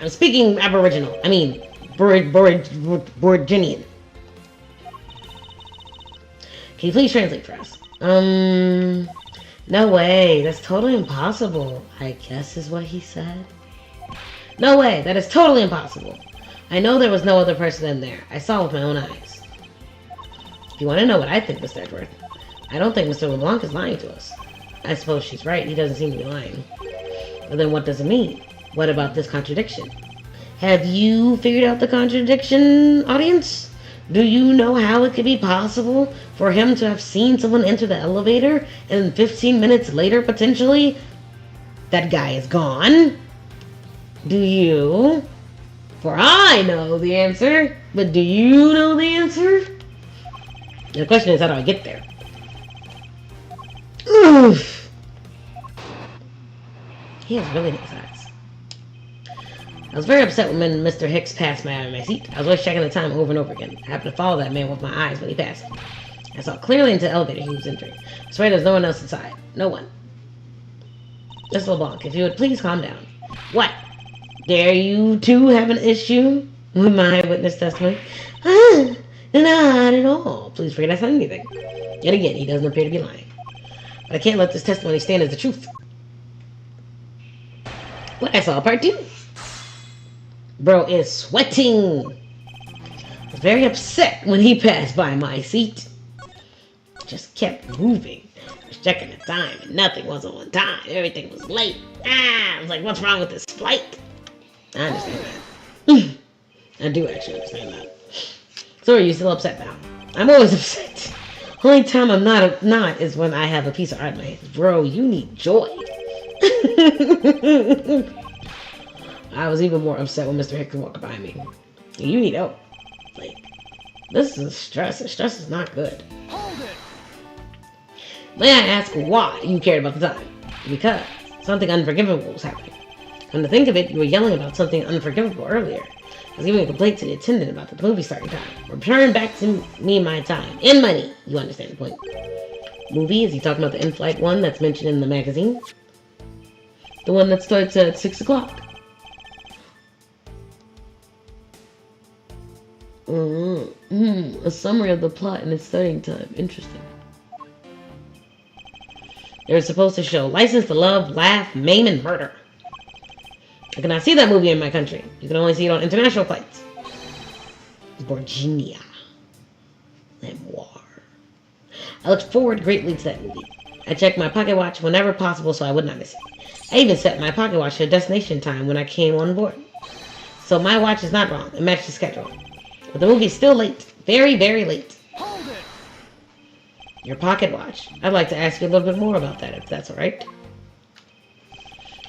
I'm speaking Aboriginal. I mean, Boriginian. Can you please translate for us? No way. That's totally impossible. I guess is what he said. No way. That is totally impossible. I know there was no other person in there. I saw with my own eyes. If you want to know what I think, Mr. Edgeworth, I don't think Mr. LeBlanc is lying to us. I suppose she's right. He doesn't seem to be lying. But then what does it mean? What about this contradiction? Have you figured out the contradiction, audience? Do you know how it could be possible for him to have seen someone enter the elevator and 15 minutes later, potentially, that guy is gone? Do you? For I know the answer, but do you know the answer? The question is, how do I get there? Oof. He has really nice eyes. I was very upset when Mr. Hicks passed me out of my seat. I was always checking the time over and over again. I happened to follow that man with my eyes when he passed. I saw clearly into the elevator he was entering. I swear there's no one else inside. No one. Mr. LeBlanc, if you would please calm down. What? Dare you two have an issue with my witness testimony? Not at all. Please forget I said anything. Yet again, he doesn't appear to be lying. But I can't let this testimony stand as the truth. What I saw, part 2. Bro is sweating. I was very upset when he passed by my seat. Just kept moving. I was checking the time and nothing was on time. Everything was late. I was like, what's wrong with this flight? I understand that. I do actually understand that. So are you still upset now? I'm always upset. Only time I'm not is when I have a piece of art in my hand. Bro, you need joy. I was even more upset when Mr. Hicks walked by me. You need help. Like, this is stress. Stress is not good. Hold it. May I ask why you cared about the time? Because something unforgivable was happening. Come to think of it, you were yelling about something unforgivable earlier. I was giving a complaint to the attendant about the movie starting time. Return back to me my time. And money. You understand the point. Movie? Is he talking about the in-flight one that's mentioned in the magazine? The one that starts at 6 o'clock. A summary of the plot and its starting time. Interesting. They were supposed to show License to Love, Laugh, Maim, and Murder. I cannot see that movie in my country. You can only see it on international flights. Virginia. Memoir. I looked forward greatly to that movie. I checked my pocket watch whenever possible so I would not miss it. I even set my pocket watch to destination time when I came on board. So my watch is not wrong. It matched the schedule. But the movie is still late. Very, very late. Hold it. Your pocket watch. I'd like to ask you a little bit more about that, if that's alright.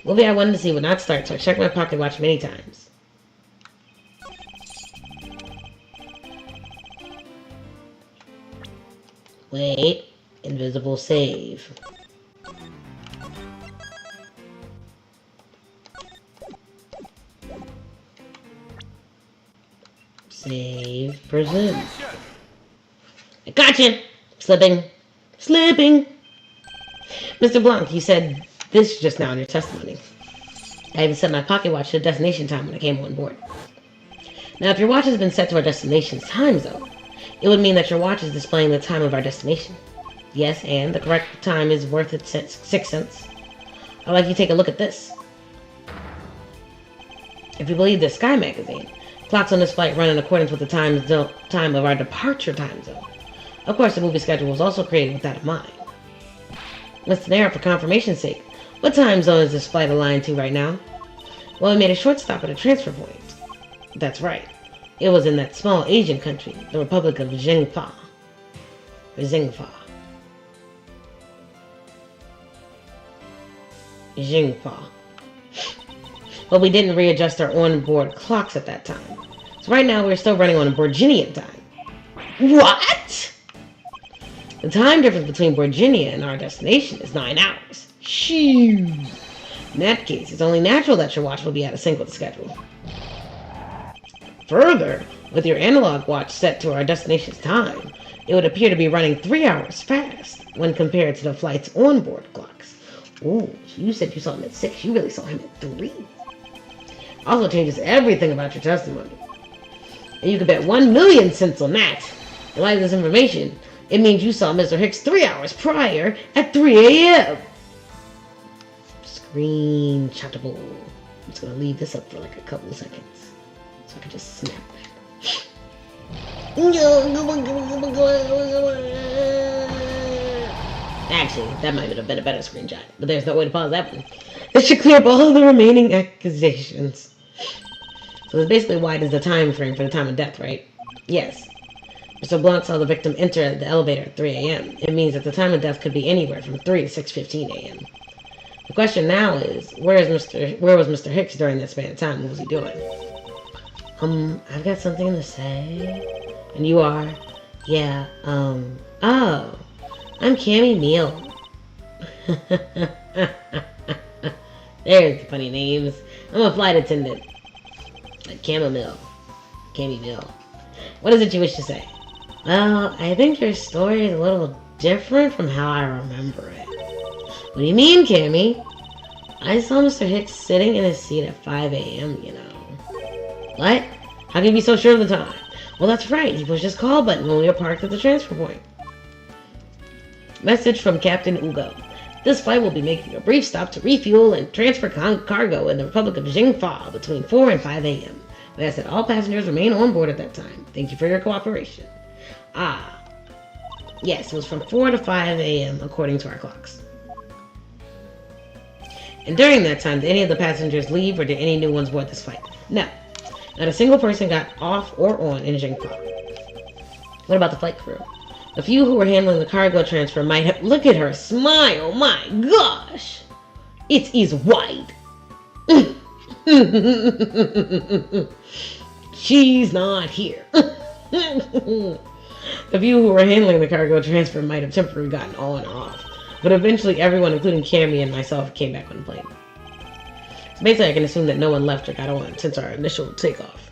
Movie I wanted to see would not start, so I checked my pocket watch many times. Wait. Invisible save. Save. Present. I got you! Slipping. Mr. Blanc, you said this just now in your testimony. I even set my pocket watch to the destination time when I came on board. Now, if your watch has been set to our destination's time zone, it would mean that your watch is displaying the time of our destination. Yes, and the correct time is worth its 6 cents. I'd like you to take a look at this. If you believe the Sky magazine, clocks on this flight run in accordance with the time of our departure time zone. Of course, the movie schedule was also created with that in mind. Let's narrow for confirmation's sake. What time zone is this flight aligned to right now? Well, we made a short stop at a transfer point. That's right. It was in that small Asian country, the Republic of Jingfa. Jingfa. But we didn't readjust our onboard clocks at that time. So right now we're still running on Borginian time. What? The time difference between Borginia and our destination is 9 hours. Shoo! In that case, it's only natural that your watch will be out of sync with the schedule. Further, with your analog watch set to our destination's time, it would appear to be running 3 hours fast when compared to the flight's onboard clocks. Ooh, so you said you saw him at 6. You really saw him at 3. Also changes everything about your testimony. And you can bet 1,000,000 cents on that. In light of this information, it means you saw Mr. Hicks 3 hours prior at 3 a.m. Screenshotable. I'm just going to leave this up for like a couple of seconds. So I can just snap that. Actually, that might have been a better screenshot. But there's no way to pause that one. This should clear up all the remaining accusations. So this basically widens the time frame for the time of death, right? Yes. Mr. Blunt saw the victim enter the elevator at 3 a.m. It means that the time of death could be anywhere from 3 to 6:15 a.m. The question now is, where was Mr. Hicks during that span of time? What was he doing? I've got something to say. And you are? Yeah, oh, I'm Cammy Meal. There's the funny names. I'm a flight attendant. Chamomile. Cammy Meal. What is it you wish to say? Well, I think your story is a little different from how I remember it. What do you mean, Cammy? I saw Mr. Hicks sitting in his seat at 5 a.m., you know. What? How can you be so sure of the time? Well, that's right. He pushed his call button when we were parked at the transfer point. Message from Captain Ugo. This flight will be making a brief stop to refuel and transfer cargo in the Republic of Jingfa between 4 and 5 a.m. We ask that all passengers remain on board at that time. Thank you for your cooperation. Ah. Yes, it was from 4 to 5 a.m. according to our clocks. And during that time, did any of the passengers leave or did any new ones board this flight? No. Not a single person got off or on in Jingfa. What about the flight crew? The few who were handling the cargo transfer might have... Look at her smile! My gosh! It is wide! She's not here. The few who were handling the cargo transfer might have temporarily gotten on or off. But eventually everyone, including Cammy and myself, came back on the plane. So basically I can assume that no one left or got on since our initial takeoff.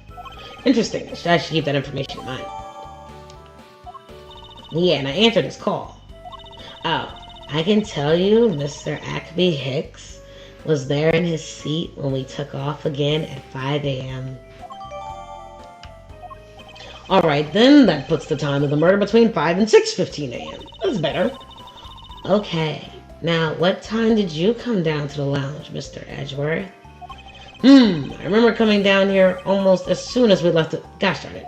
Interesting. I should keep that information in mind. Yeah, and I answered his call. Oh, I can tell you Mr. Acme Hicks was there in his seat when we took off again at 5 a.m. Alright, then that puts the time of the murder between 5 and 6:15 a.m. That's better. Okay, now what time did you come down to the lounge, Mr. Edgeworth? I remember coming down here almost as soon as we left the... Gosh darn it.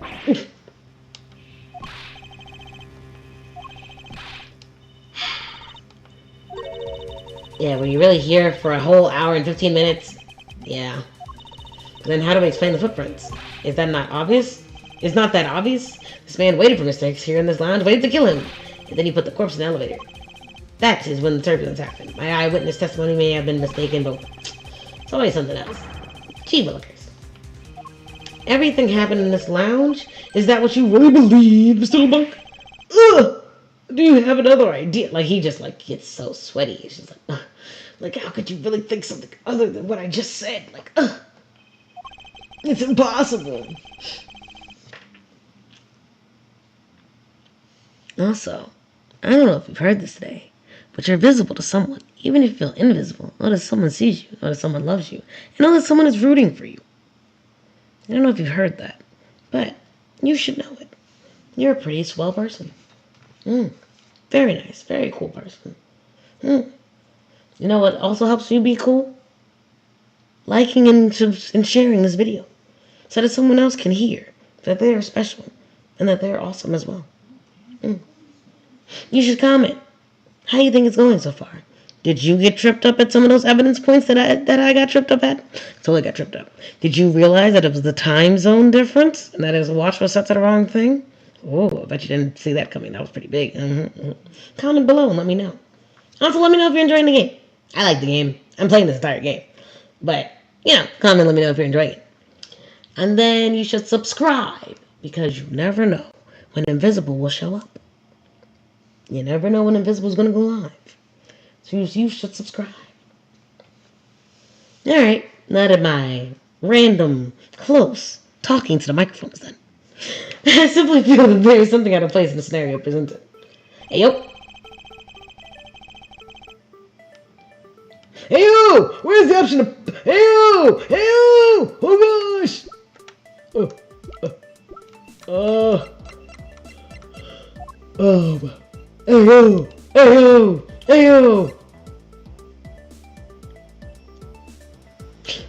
Yeah, were you really here for a whole hour and 15 minutes? Yeah. Then how do we explain the footprints? Is that not obvious? It's not that obvious? This man waited for Mr. Hicks here in this lounge, waited to kill him. And then he put the corpse in the elevator. That is when the turbulence happened. My eyewitness testimony may have been mistaken, but it's always something else. Gee willikers. Everything happened in this lounge? Is that what you really believe, Mr. LeBlanc? Ugh! Do you have another idea? Like, he just, like, gets so sweaty. He's just like, ugh. Like, how could you really think something other than what I just said? Like, ugh. It's impossible. Also, I don't know if you've heard this today, but you're visible to someone. Even if you feel invisible, know that someone sees you, know that someone loves you, and know that someone is rooting for you. I don't know if you've heard that, but you should know it. You're a pretty swell person. Very nice, very cool person. You know what also helps you be cool? Liking and sharing this video, so that someone else can hear that they are special and that they're awesome as well. You should comment. How do you think it's going so far? Did you get tripped up at some of those evidence points that I got tripped up at? Totally got tripped up. Did you realize that it was the time zone difference? And that his watch was set to the wrong thing? Oh, I bet you didn't see that coming. That was pretty big. Comment below and let me know. Also, let me know if you're enjoying the game. I like the game. I'm playing this entire game. But, comment and let me know if you're enjoying it. And then you should subscribe, because you never know when Invisyble will show up. You never know when Invisible's going to go live. So you should subscribe. Alright, now that my random, close talking to the microphone is done, I simply feel that there is something out of place in the scenario presented. Hey yo! Hey yo! Where's the option of... Hey yo! Hey yo! Oh gosh! Hey yo! Hey yo! Hey yo!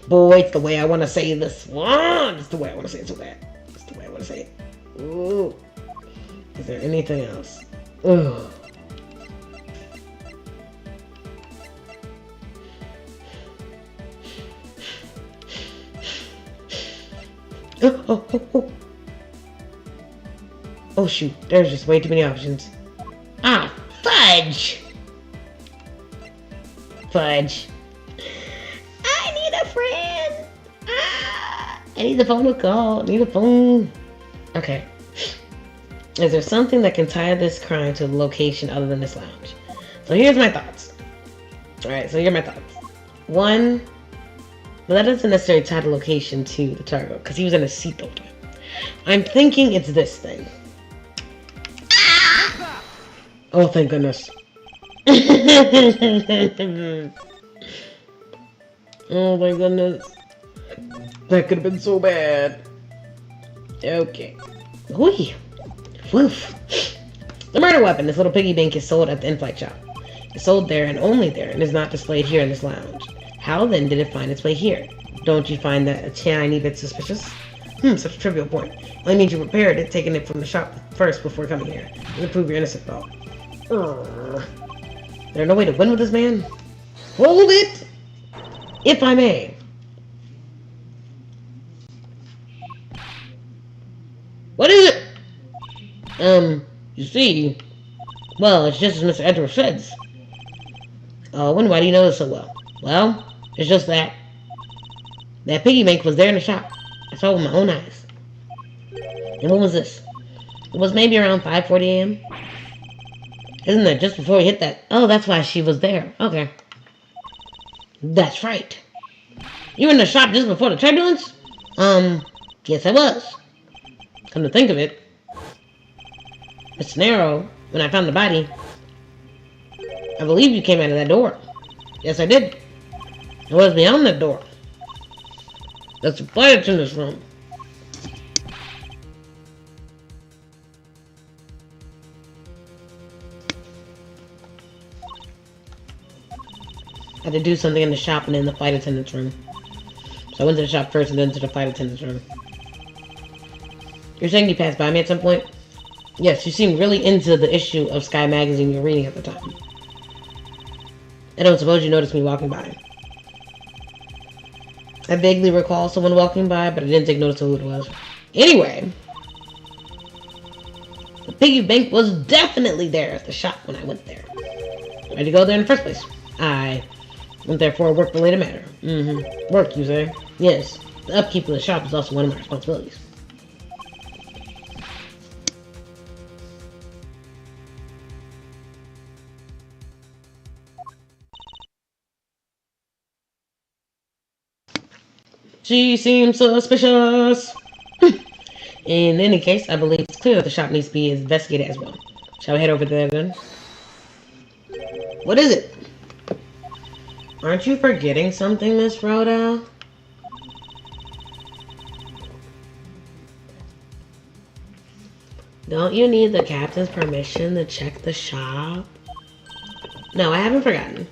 Boy, it's the way I want to say this one. It's the way I want to say it so bad. It's the way I want to say it. Ooh. Is there anything else? Ugh. Oh shoot, there's just way too many options. Ah, fudge! Fudge. I need a friend! Ah, I need the phone to call. I need a phone. Okay. Is there something that can tie this crime to a location other than this lounge? So here's my thoughts. Alright, so here are my thoughts. One, well, that doesn't necessarily tie the location to the target, because he was in a seatbelt. I'm thinking it's this thing. Ah! Oh, thank goodness. Oh my goodness. That could have been so bad. Okay. Whee! Woof. The murder weapon, this little piggy bank, is sold at the in-flight shop. It's sold there and only there, and is not displayed here in this lounge. How then did it find its way here? Don't you find that a tiny bit suspicious? Such a trivial point. Only means you repaired it, taking it from the shop first before coming here. Doesn't prove you're innocent, though. There's no way to win with this man? Hold it! If I may. What is it? You see, well, it's just as Mr. Edward says. Oh, why do you know this so well? Well, it's just that piggy bank was there in the shop. I saw it with my own eyes. And when was this? It was maybe around 5:40 a.m. Isn't that just before we hit that? Oh, that's why she was there. Okay. That's right. You were in the shop just before the turbulence? Yes I was. Come to think of it, Mr. Nero, when I found the body, I believe you came out of that door. Yes, I did. I was beyond that door. That's a flight in this room. I had to do something in the shop and in the flight attendant's room. So I went to the shop first and then to the flight attendant's room. You're saying you passed by me at some point? Yes, you seemed really into the issue of Sky Magazine you were reading at the time. I don't suppose you noticed me walking by. I vaguely recall someone walking by, but I didn't take notice of who it was. Anyway, the piggy bank was definitely there at the shop when I went there. Why'd you go there in the first place? I went there for a work-related matter. Work, you say? Yes. The upkeep of the shop is also one of my responsibilities. She seems suspicious. In any case, I believe it's clear that the shop needs to be investigated as well. Shall we head over there then? What is it? Aren't you forgetting something, Miss Rhoda? Don't you need the captain's permission to check the shop? No, I haven't forgotten.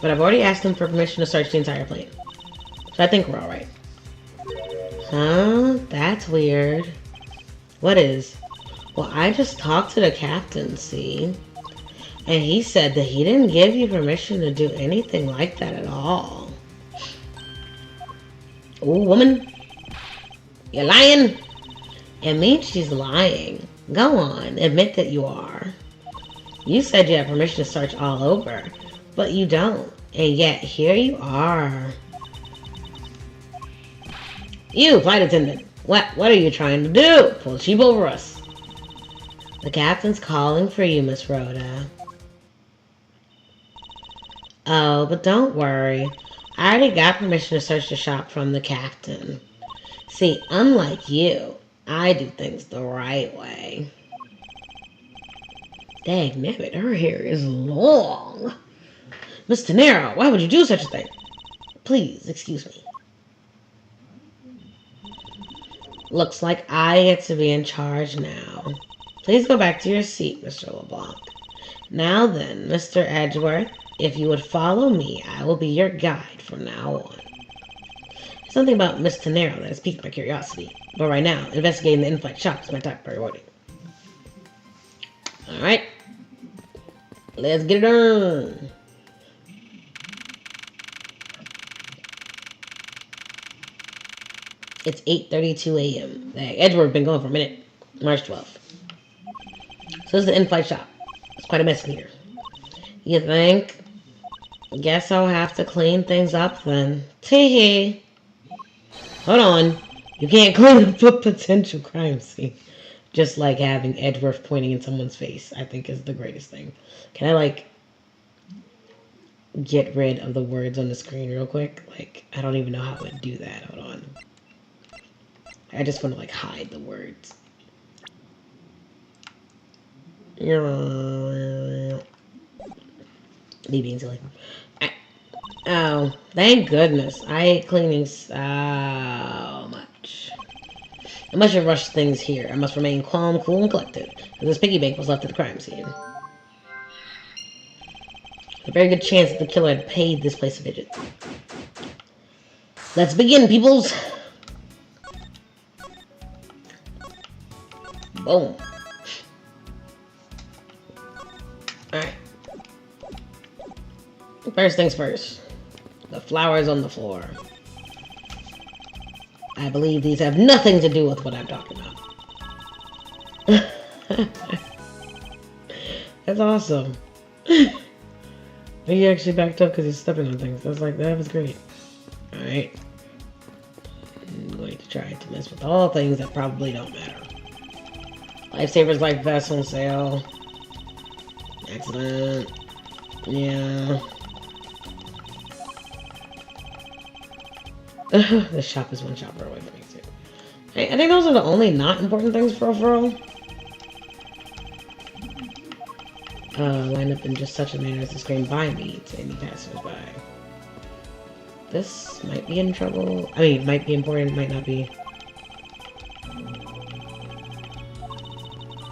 But I've already asked him for permission to search the entire plane. So I think we're alright. Huh? That's weird. What is? Well, I just talked to the captain, see? And he said that he didn't give you permission to do anything like that at all. Ooh, woman. You're lying. It means she's lying. Go on, admit that you are. You said you had permission to search all over, but you don't. And yet, here you are. You, flight attendant. What are you trying to do? Pull the sheep over us. The captain's calling for you, Miss Rhoda. Oh, but don't worry. I already got permission to search the shop from the captain. See, unlike you, I do things the right way. Dagnabbit, her hair is long. Miss Tenero, why would you do such a thing? Please, excuse me. Looks like I get to be in charge now. Please go back to your seat, Mr. LeBlanc. Now then, Mr. Edgeworth, if you would follow me, I will be your guide from now on. There's something about Miss Tenero that has piqued my curiosity, but right now, investigating the in-flight shop is my top priority. Alright. Let's get it on. It's 8:32 a.m. Edgeworth been going for a minute. March 12th. So this is the in-flight shop. It's quite a mess in here. You think? Guess I'll have to clean things up then. Tee-hee. Hold on. You can't clean up a potential crime scene. Just like having Edgeworth pointing in someone's face, I think is the greatest thing. Can I, like, get rid of the words on the screen real quick? Like, I don't even know how I would do that. Hold on. I just want to, like, hide the words. Me being silly. Oh, thank goodness. I hate cleaning so much. I must have rushed things here. I must remain calm, cool, and collected. This piggy bank was left at the crime scene. A very good chance that the killer had paid this place a visit. Let's begin, peoples! Boom. Alright. First things first. The flowers on the floor. I believe these have nothing to do with what I'm talking about. That's awesome. He actually backed up because he's stepping on things. That was great. Alright. I'm going to try to mess with all things that probably don't matter. Lifesavers like vessel sale. Accident. Yeah. The shop is one shopper away from me too. I think those are the only not important things for overall. Line up in just such a manner as to scream by me to any passersby. This might be in trouble. I mean, it might be important, might not be.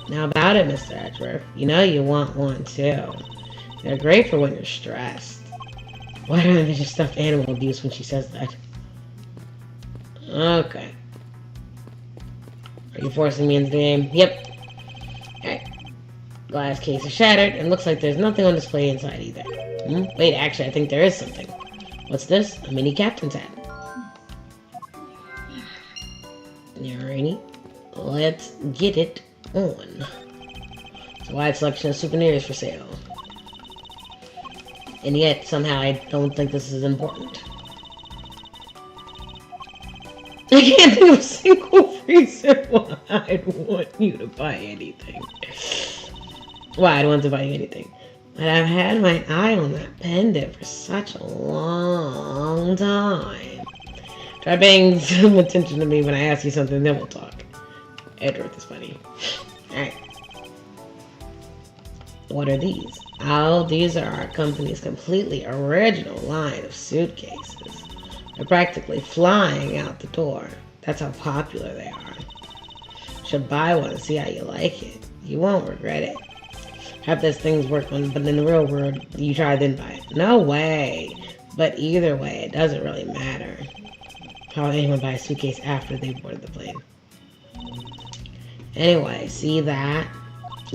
Now about it, Mr. Edgeworth. You know you want one too. They're great for when you're stressed. Why don't they just stuff animal abuse when she says that? Okay. Are you forcing me into the game? Yep. Alright. Glass case is shattered, and looks like there's nothing on display inside either. Wait, actually, I think there is something. What's this? A mini captain's hat. Alrighty. Let's get it on. It's a wide selection of souvenirs for sale. And yet, somehow, I don't think this is important. I can't think of a single reason why I'd want you to buy anything. Why I'd want to buy you anything. But I've had my eye on that pendant for such a long time. Try paying some attention to me when I ask you something, then we'll talk. Edgeworth is funny. Alright. What are these? Oh, these are our company's completely original line of suitcases. They're practically flying out the door. That's how popular they are. Should buy one and see how you like it. You won't regret it. Have those things work on, but in the real world, you try then buy it. No way. But either way, it doesn't really matter. How would anyone buy a suitcase after they boarded the plane? Anyway, see that?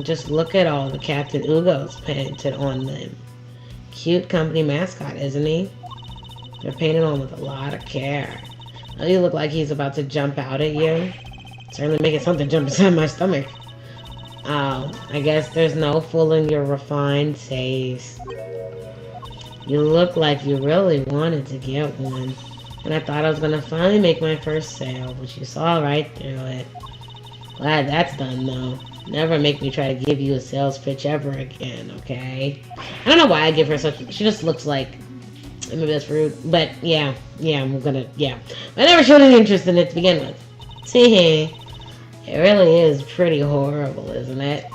Just look at all the Captain Ugo's painted on them. Cute company mascot, isn't he? They're painted on with a lot of care. Oh, you look like he's about to jump out at you. Certainly making something jump inside my stomach. Oh, I guess there's no fooling your refined taste. You look like you really wanted to get one. And I thought I was gonna finally make my first sale, but you saw right through it. Glad that's done, though. Never make me try to give you a sales pitch ever again, okay? I don't know why I give her such... She just looks like... Maybe that's rude. But, yeah, I'm gonna... Yeah. I never showed any interest in it to begin with. See, it really is pretty horrible, isn't it?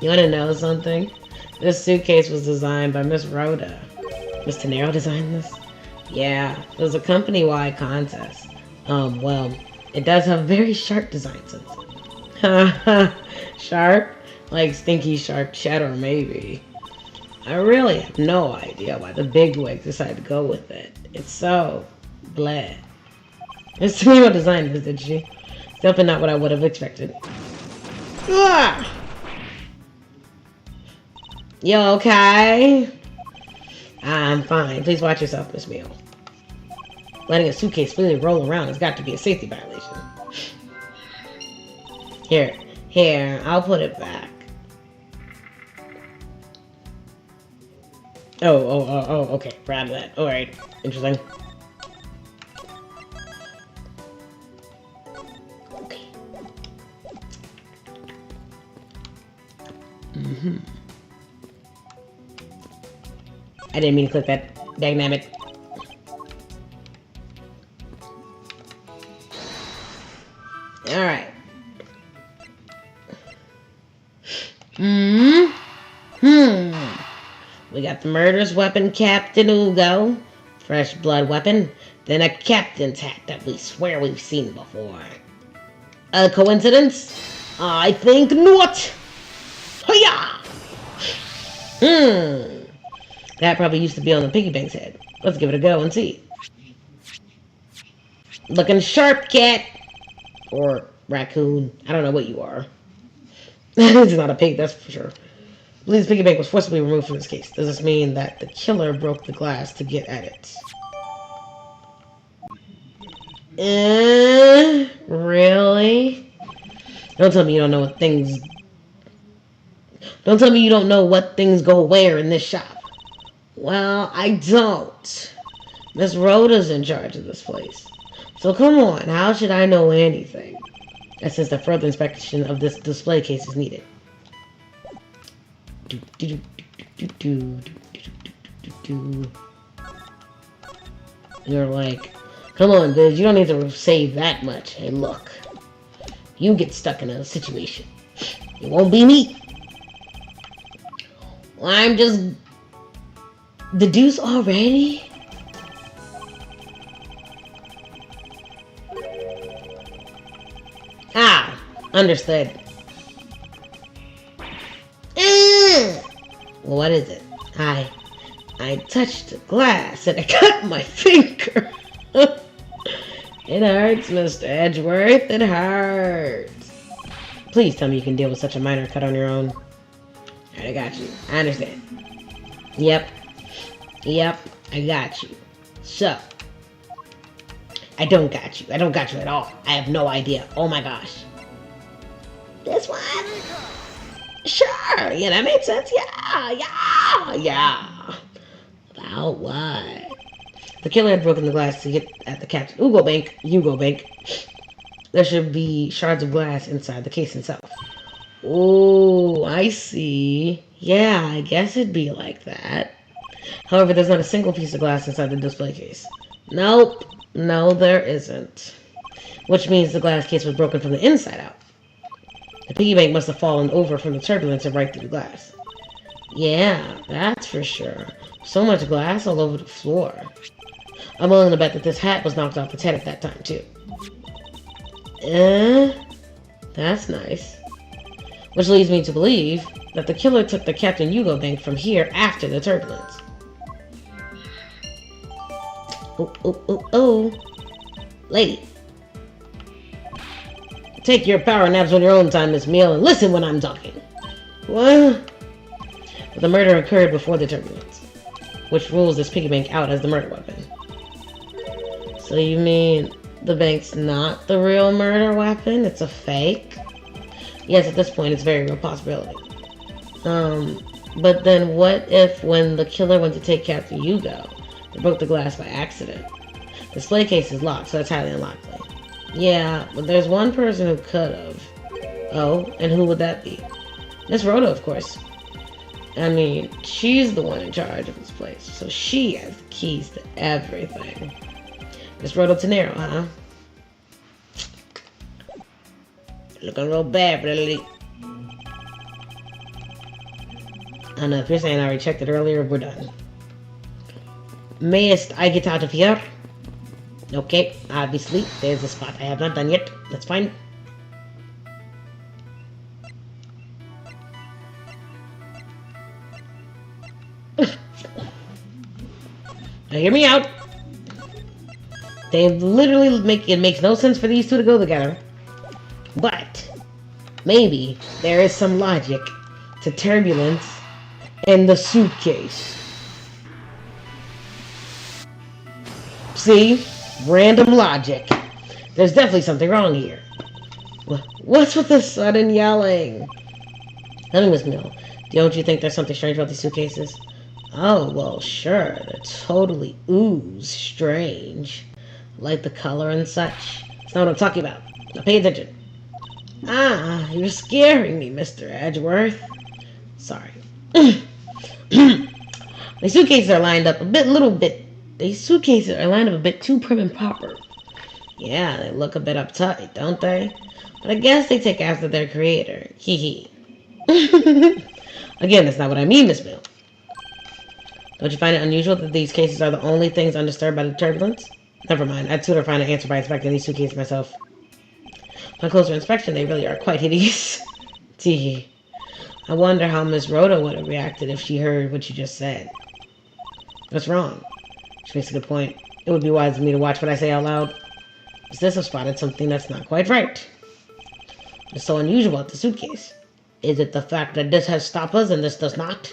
You wanna know something? This suitcase was designed by Miss Rhoda. Miss Tenero designed this? Yeah, it was a company-wide contest. Well, it does have very sharp design sense. Haha, sharp? Like stinky sharp cheddar, maybe. I really have no idea why the bigwigs decided to go with it. It's so... bleh. Miss Tenero designed this, did she? Definitely not what I would have expected. Ah! You okay? I'm fine. Please watch yourself, Miss Meal. Letting a suitcase freely roll around has got to be a safety violation. Here, I'll put it back. Oh, okay. Proud of that. Alright. Interesting. Okay. I didn't mean to click that. Dagnabbit. Alright. We got the murderous weapon, Captain Ugo. Fresh blood weapon. Then a captain's hat that we swear we've seen before. A coincidence? I think not. Hiya! That probably used to be on the piggy bank's head. Let's give it a go and see. Looking sharp, cat. Or raccoon. I don't know what you are. It's not a pig, that's for sure. I believe the piggy bank was forcibly removed from this case. Does this mean that the killer broke the glass to get at it? Really? Don't tell me you don't know what things... Don't tell me you don't know what things go where in this shop. Well, I don't. Miss Rhoda's in charge of this place. So come on, how should I know anything? Since the further inspection of this display case is needed. You're like, come on, dude, you don't need to save that much. Hey, look. You get stuck in a situation. It won't be me. Well, I'm just... The deuce already? Ah, understood. Well, what is it? I touched the glass and I cut my finger. It hurts, Mr. Edgeworth. It hurts. Please tell me you can deal with such a minor cut on your own. Alright, I got you. I understand. Yep, I got you. So, I don't got you. I don't got you at all. I have no idea. Oh my gosh. This one? Sure. Yeah, that makes sense. Yeah. About what? The killer had broken the glass to get at the Captain Ugo Bank. There should be shards of glass inside the case itself. Oh, I see. Yeah, I guess it'd be like that. However, there's not a single piece of glass inside the display case. Nope. No, there isn't. Which means the glass case was broken from the inside out. The piggy bank must have fallen over from the turbulence and right through the glass. Yeah, that's for sure. So much glass all over the floor. I'm willing to bet that this hat was knocked off its head at that time, too. That's nice. Which leads me to believe that the killer took the Captain Ugo Bank from here after the turbulence. Oh. Lady. Take your power naps on your own time, Miss Meal, and listen when I'm talking. What? But the murder occurred before the turbulence, which rules this piggy bank out as the murder weapon. So you mean the bank's not the real murder weapon? It's a fake? Yes, at this point, it's a very real possibility. But then what if when the killer went to take Captain Hugo, they broke the glass by accident? The display case is locked, so it's highly unlikely. Yeah, but there's one person who could have. Oh, and who would that be? Miss Rhoda, of course. I mean, she's the one in charge of this place, so she has the keys to everything. Miss Rhoda Tenero, huh? Looking real bad, really. I know, if you're saying I already checked it earlier, we're done. Mayest I get out of here? Okay, obviously, there's a spot I have not done yet. That's fine. Now hear me out. They literally makes no sense for these two to go together. But maybe there is some logic to turbulence and the suitcase. See? Random logic. There's definitely something wrong here. What's with the sudden yelling? Honey, Miss Mill, don't you think there's something strange about these suitcases? Oh, well, sure. They're totally strange. Like the color and such. That's not what I'm talking about. Now pay attention. Ah, you're scaring me, Mr. Edgeworth. Sorry. The suitcases are lined up These suitcases are lined up a bit too prim and proper. Yeah, they look a bit uptight, don't they? But I guess they take after their creator. Hee hee. Again, that's not what I mean, Miss Mill. Don't you find it unusual that these cases are the only things undisturbed by the turbulence? Never mind, I'd sooner find an answer by inspecting these suitcases myself. On closer inspection, they really are quite hideous. Tee. I wonder how Miss Rhoda would have reacted if she heard what you just said. What's wrong? She makes a good point. It would be wise of me to watch what I say out loud. Is this have spotted something that's not quite right? What's so unusual about the suitcase? Is it the fact that this has stoppers and this does not?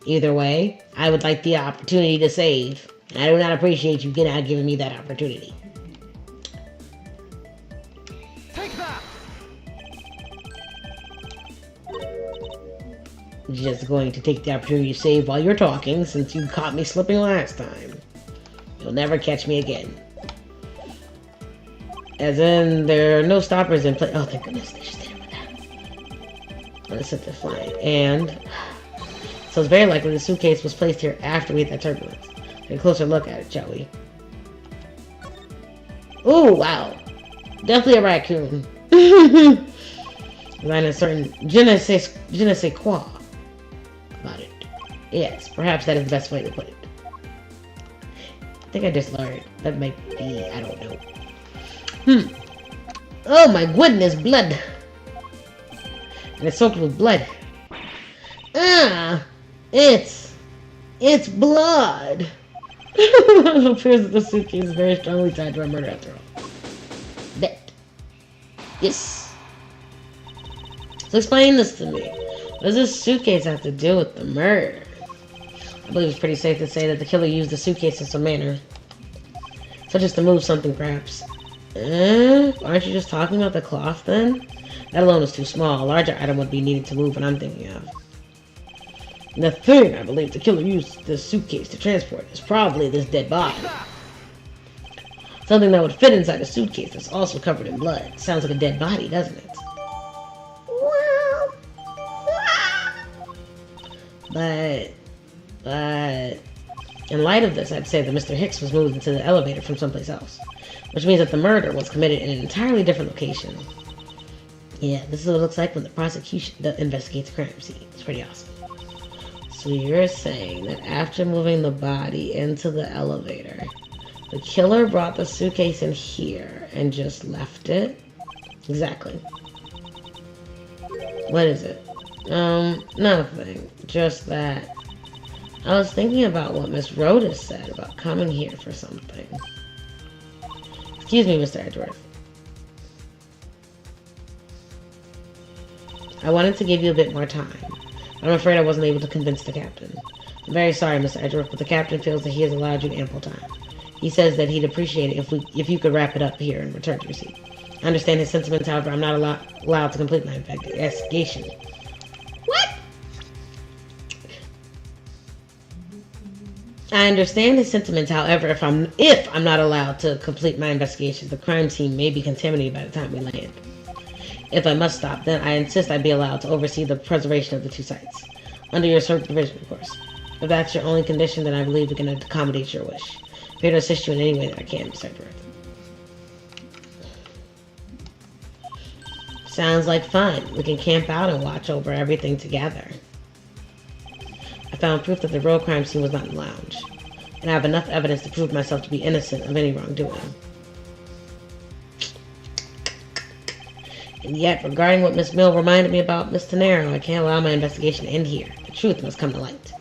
Either way, I would like the opportunity to save. And I do not appreciate you not giving me that opportunity. Take that! Just going to take the opportunity to save while you're talking, since you caught me slipping last time. You'll never catch me again. As in, there are no stoppers in place. Oh, thank goodness, they just did it with that. Let's set the flying. And so it's very likely the suitcase was placed here after we hit that turbulence. Take a closer look at it, shall we? Ooh, wow. Definitely a raccoon. Line a certain je ne sais quoi about it. Yes, perhaps that is the best way to put it. I think I just learned. That might be, I don't know. Oh my goodness, blood. And it's soaked with blood. Ah, it's blood. It appears that the suitcase is very strongly tied to our murder after all. That. Yes. So explain this to me. What does this suitcase have to do with the murder? I believe it's pretty safe to say that the killer used the suitcase in some manner. Such as to move something, perhaps. Aren't you just talking about the cloth, then? That alone is too small. A larger item would be needed to move what I'm thinking of. And the thing I believe the killer used this suitcase to transport is probably this dead body. Something that would fit inside a suitcase that's also covered in blood. Sounds like a dead body, doesn't it? But in light of this, I'd say that Mr. Hicks was moved into the elevator from someplace else. Which means that the murder was committed in an entirely different location. Yeah, this is what it looks like when the prosecution investigates a crime scene. It's pretty awesome. So you're saying that after moving the body into the elevator, the killer brought the suitcase in here and just left it? Exactly. What is it? Nothing. Just that I was thinking about what Miss Rhoda said about coming here for something. Excuse me, Mr. Edgeworth. I wanted to give you a bit more time. I'm afraid I wasn't able to convince the captain. I'm very sorry, Mr. Edgeworth, but the captain feels that he has allowed you ample time. He says that he'd appreciate it if you could wrap it up here and return to your seat. I understand his sentiments, however, I'm not allowed to complete my investigation. What? I understand his sentiments, however, if I'm not allowed to complete my investigation, the crime scene may be contaminated by the time we land. If I must stop, then I insist I be allowed to oversee the preservation of the two sites. Under your supervision, of course. If that's your only condition, then I believe we can accommodate your wish. I'm here to assist you in any way that I can, Mr. Edgeworth. Sounds like fun. We can camp out and watch over everything together. I found proof that the real crime scene was not in the lounge, and I have enough evidence to prove myself to be innocent of any wrongdoing. And yet, regarding what Miss Mill reminded me about Miss Tennero, I can't allow my investigation to end here. The truth must come to light.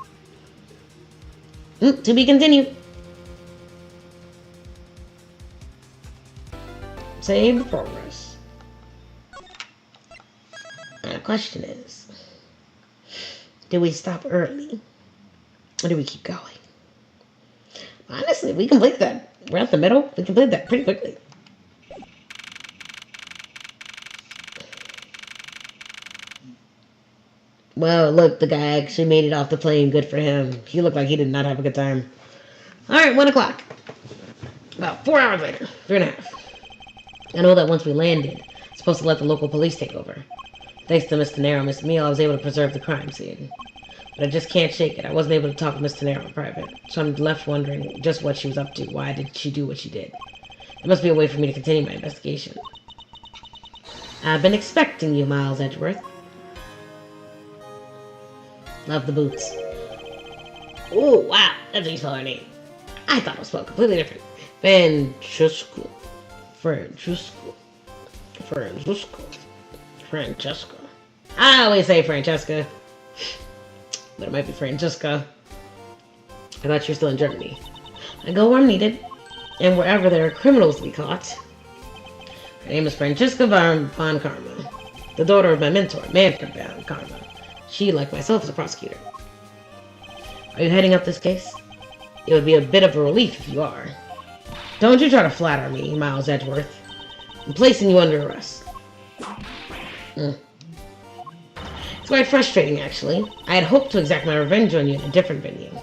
To be continued. Save progress. And the question is, do we stop early? Or do we keep going? Honestly, we complete that. We're at the middle. We completed that pretty quickly. Well, look, the guy actually made it off the plane. Good for him. He looked like he did not have a good time. Alright, 1 o'clock. About 4 hours later. 3.5. I know that once we landed, I'm supposed to let the local police take over. Thanks to Miss Tennero and Miss Meal, I was able to preserve the crime scene. But I just can't shake it. I wasn't able to talk with Miss Tennero in private, so I'm left wondering just what she was up to. Why did she do what she did? There must be a way for me to continue my investigation. I've been expecting you, Miles Edgeworth. Love the boots. Oh, wow. That's how you spell her name. I thought it was spelled completely different. Francesca. I always say Francesca. But it might be Francesca. I thought you were still in Germany. I go where I'm needed. And wherever there are criminals to be caught. Her name is Francesca von Karma. The daughter of my mentor, Manfred von Karma. She, like myself, is a prosecutor. Are you heading up this case? It would be a bit of a relief if you are. Don't you try to flatter me, Miles Edgeworth. I'm placing you under arrest. It's quite frustrating, actually. I had hoped to exact my revenge on you in a different venue.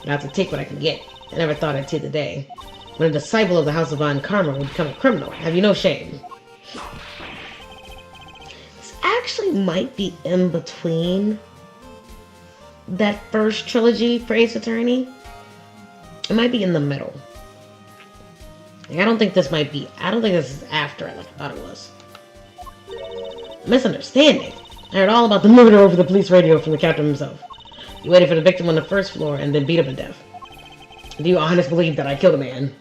I have to take what I can get. I never thought I'd see the day when a disciple of the House of Von Karma would become a criminal. Have you no shame? Actually might be in between that first trilogy for Ace Attorney. It might be in the middle. Like, I don't think this is after like I thought it was. Misunderstanding. I heard all about the murder over the police radio from the captain himself. He waited for the victim on the first floor and then beat him to death. Do you honestly believe that I killed a man?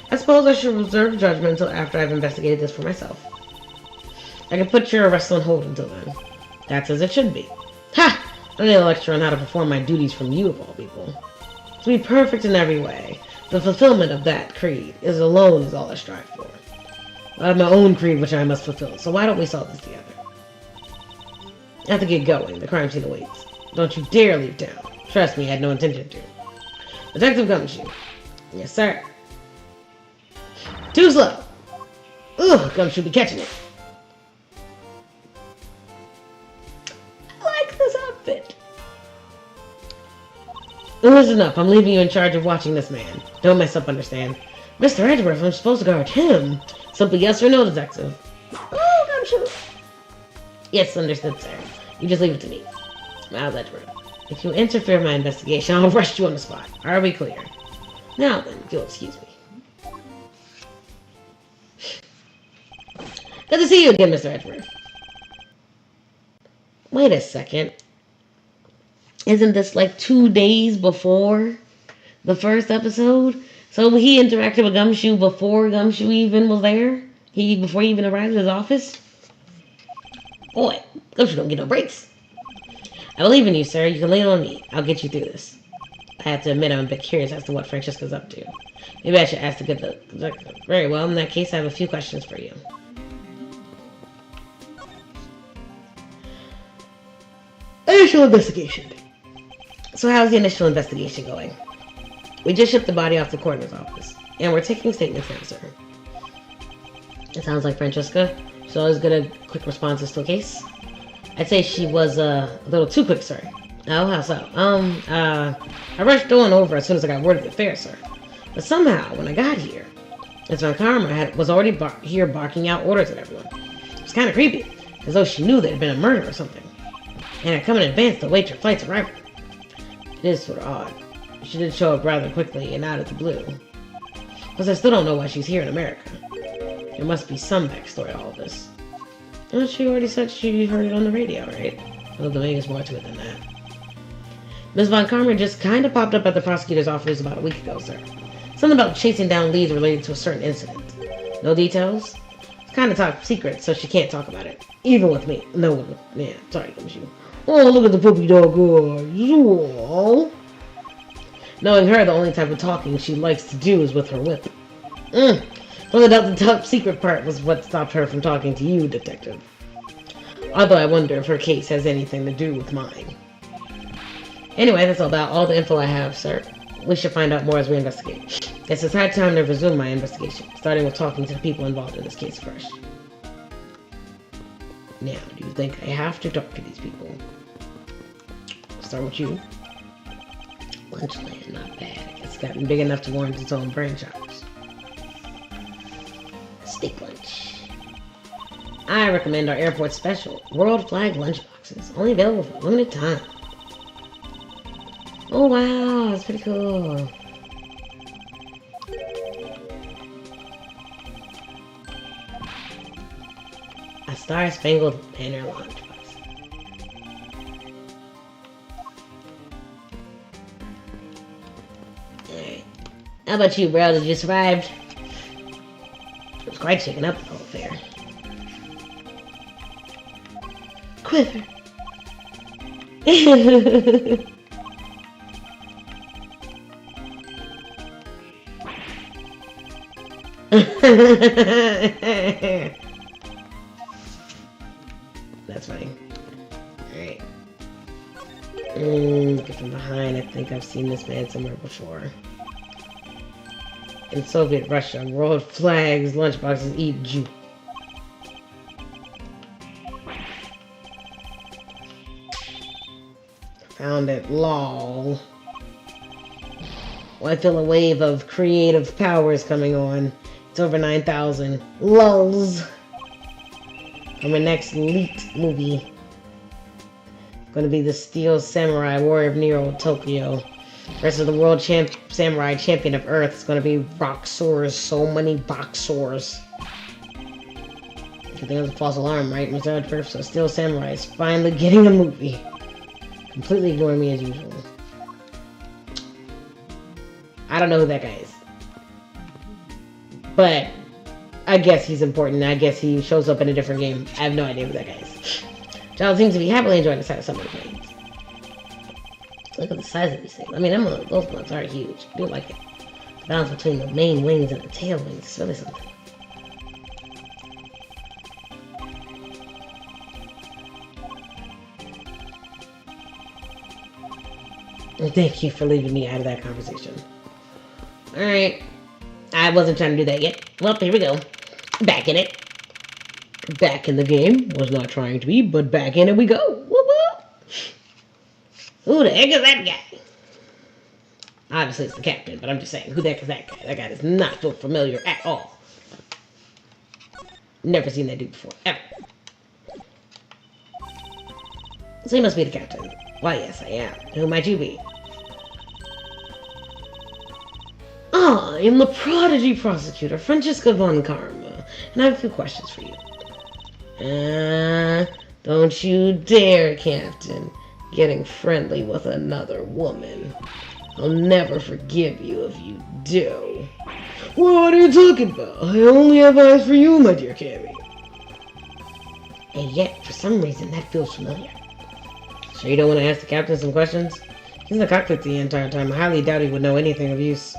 I suppose I should reserve judgment until after I've investigated this for myself. I can put your arrest on hold until then. That's as it should be. Ha! I need a lecture on how to perform my duties from you, of all people. To be perfect in every way, the fulfillment of that creed is all I strive for. I have my own creed which I must fulfill, so why don't we solve this together? I have to get going. The crime scene awaits. Don't you dare leave town. Trust me, I had no intention to. Detective Gumshoe. Yes, sir. Too slow. Ugh, Gumshoe be catching it. This outfit. Listen up, I'm leaving you in charge of watching this man. Don't mess up, understand? Mr. Edgeworth, I'm supposed to guard him. Simply yes or no, detective. Oh, Gumshoe. Yes, understood, sir. You just leave it to me. Miles Edgeworth. If you interfere in my investigation, I'll arrest you on the spot. Are we clear? Now then, if you'll excuse me. Good to see you again, Mr. Edgeworth. Wait a second. Isn't this like 2 days before the first episode? So he interacted with Gumshoe before Gumshoe even was there? Before he even arrived at his office? Boy, Gumshoe don't get no breaks. I believe in you, sir. You can lean on me. I'll get you through this. I have to admit I'm a bit curious as to what Francesca's up to. Maybe I should ask the good detective. Very well, in that case I have a few questions for you. Initial investigation. So how's the initial investigation going? We just shipped the body off the coroner's office, and we're taking statements now, sir. It sounds like Francesca. She's always good at quick responses to a case. I'd say she was a little too quick, sir. Oh, how so? I rushed on over as soon as I got word of the affair, sir. But somehow, when I got here, Miss Von Karma was already here barking out orders at everyone. It was kind of creepy, as though she knew there had been a murder or something, and had come in advance to wait your flight's arrival. It is sort of odd. She did show up rather quickly and out of the blue. Plus, I still don't know why she's here in America. There must be some backstory to all of this. Well, she already said she heard it on the radio, right? Well, there's more to it than that. Ms. Von Karma just kind of popped up at the prosecutor's office about a week ago, sir. Something about chasing down leads related to a certain incident. No details? It's kind of top secret, so she can't talk about it. Even with me. No, yeah, sorry, you. Oh, look at the puppy dog eyes. Oh. Knowing her, the only type of talking she likes to do is with her whip. Well, the top secret part was what stopped her from talking to you, detective. Although I wonder if her case has anything to do with mine. Anyway, that's about all the info I have, sir. We should find out more as we investigate. It's a high time to resume my investigation, starting with talking to the people involved in this case first. Now, do you think I have to talk to these people? I'll start with you. Lunchland, not bad. It's gotten big enough to warrant its own franchise. Steak lunch. I recommend our airport special, World Flag lunchboxes, only available for a limited time. Oh wow, that's pretty cool. A Star-Spangled Banner lunchbox. Alright. How about you, bro? Did you survive? It was quite shaken up the whole affair. Quiver. That's funny. Alright. Look from behind. I think I've seen this man somewhere before. In Soviet Russia, world flags, lunchboxes eat Jew. Found it. Lol. Well, I feel a wave of creative powers coming on. It's over 9,000. Lulz. On my next leaked movie. Gonna be the Steel Samurai Warrior of Nero Tokyo versus the World Samurai Champion of Earth. It's gonna be Roxors. So many Boxors. I think it was a false alarm, right? Mr. Earth, so Steel Samurai is finally getting a movie. Completely ignoring me as usual. I don't know who that guy is. But I guess he's important. I guess he shows up in a different game. I have no idea who that guy is. John seems to be happily enjoying the sight of some of the planes. Look at the size of these things. I mean, those ones are huge. I do like it. The balance between the main wings and the tail wings is really something. And thank you for leaving me out of that conversation. Alright. I wasn't trying to do that yet. Well, here we go. Back in it. Back in the game. Was not trying to be, but back in it we go. Whoop whoop. Who the heck is that guy? Obviously it's the captain, but I'm just saying, who the heck is that guy? That guy does not look familiar at all. Never seen that dude before, ever. So he must be the captain. Why, yes, I am. Who might you be? I am the prodigy prosecutor, Francesca Von Karma, and I have a few questions for you. Don't you dare, Captain, getting friendly with another woman. I'll never forgive you if you do. What are you talking about? I only have eyes for you, my dear Cammy. And yet, for some reason, that feels familiar. Sure you don't want to ask the captain some questions? He's in the cockpit the entire time. I highly doubt he would know anything of use.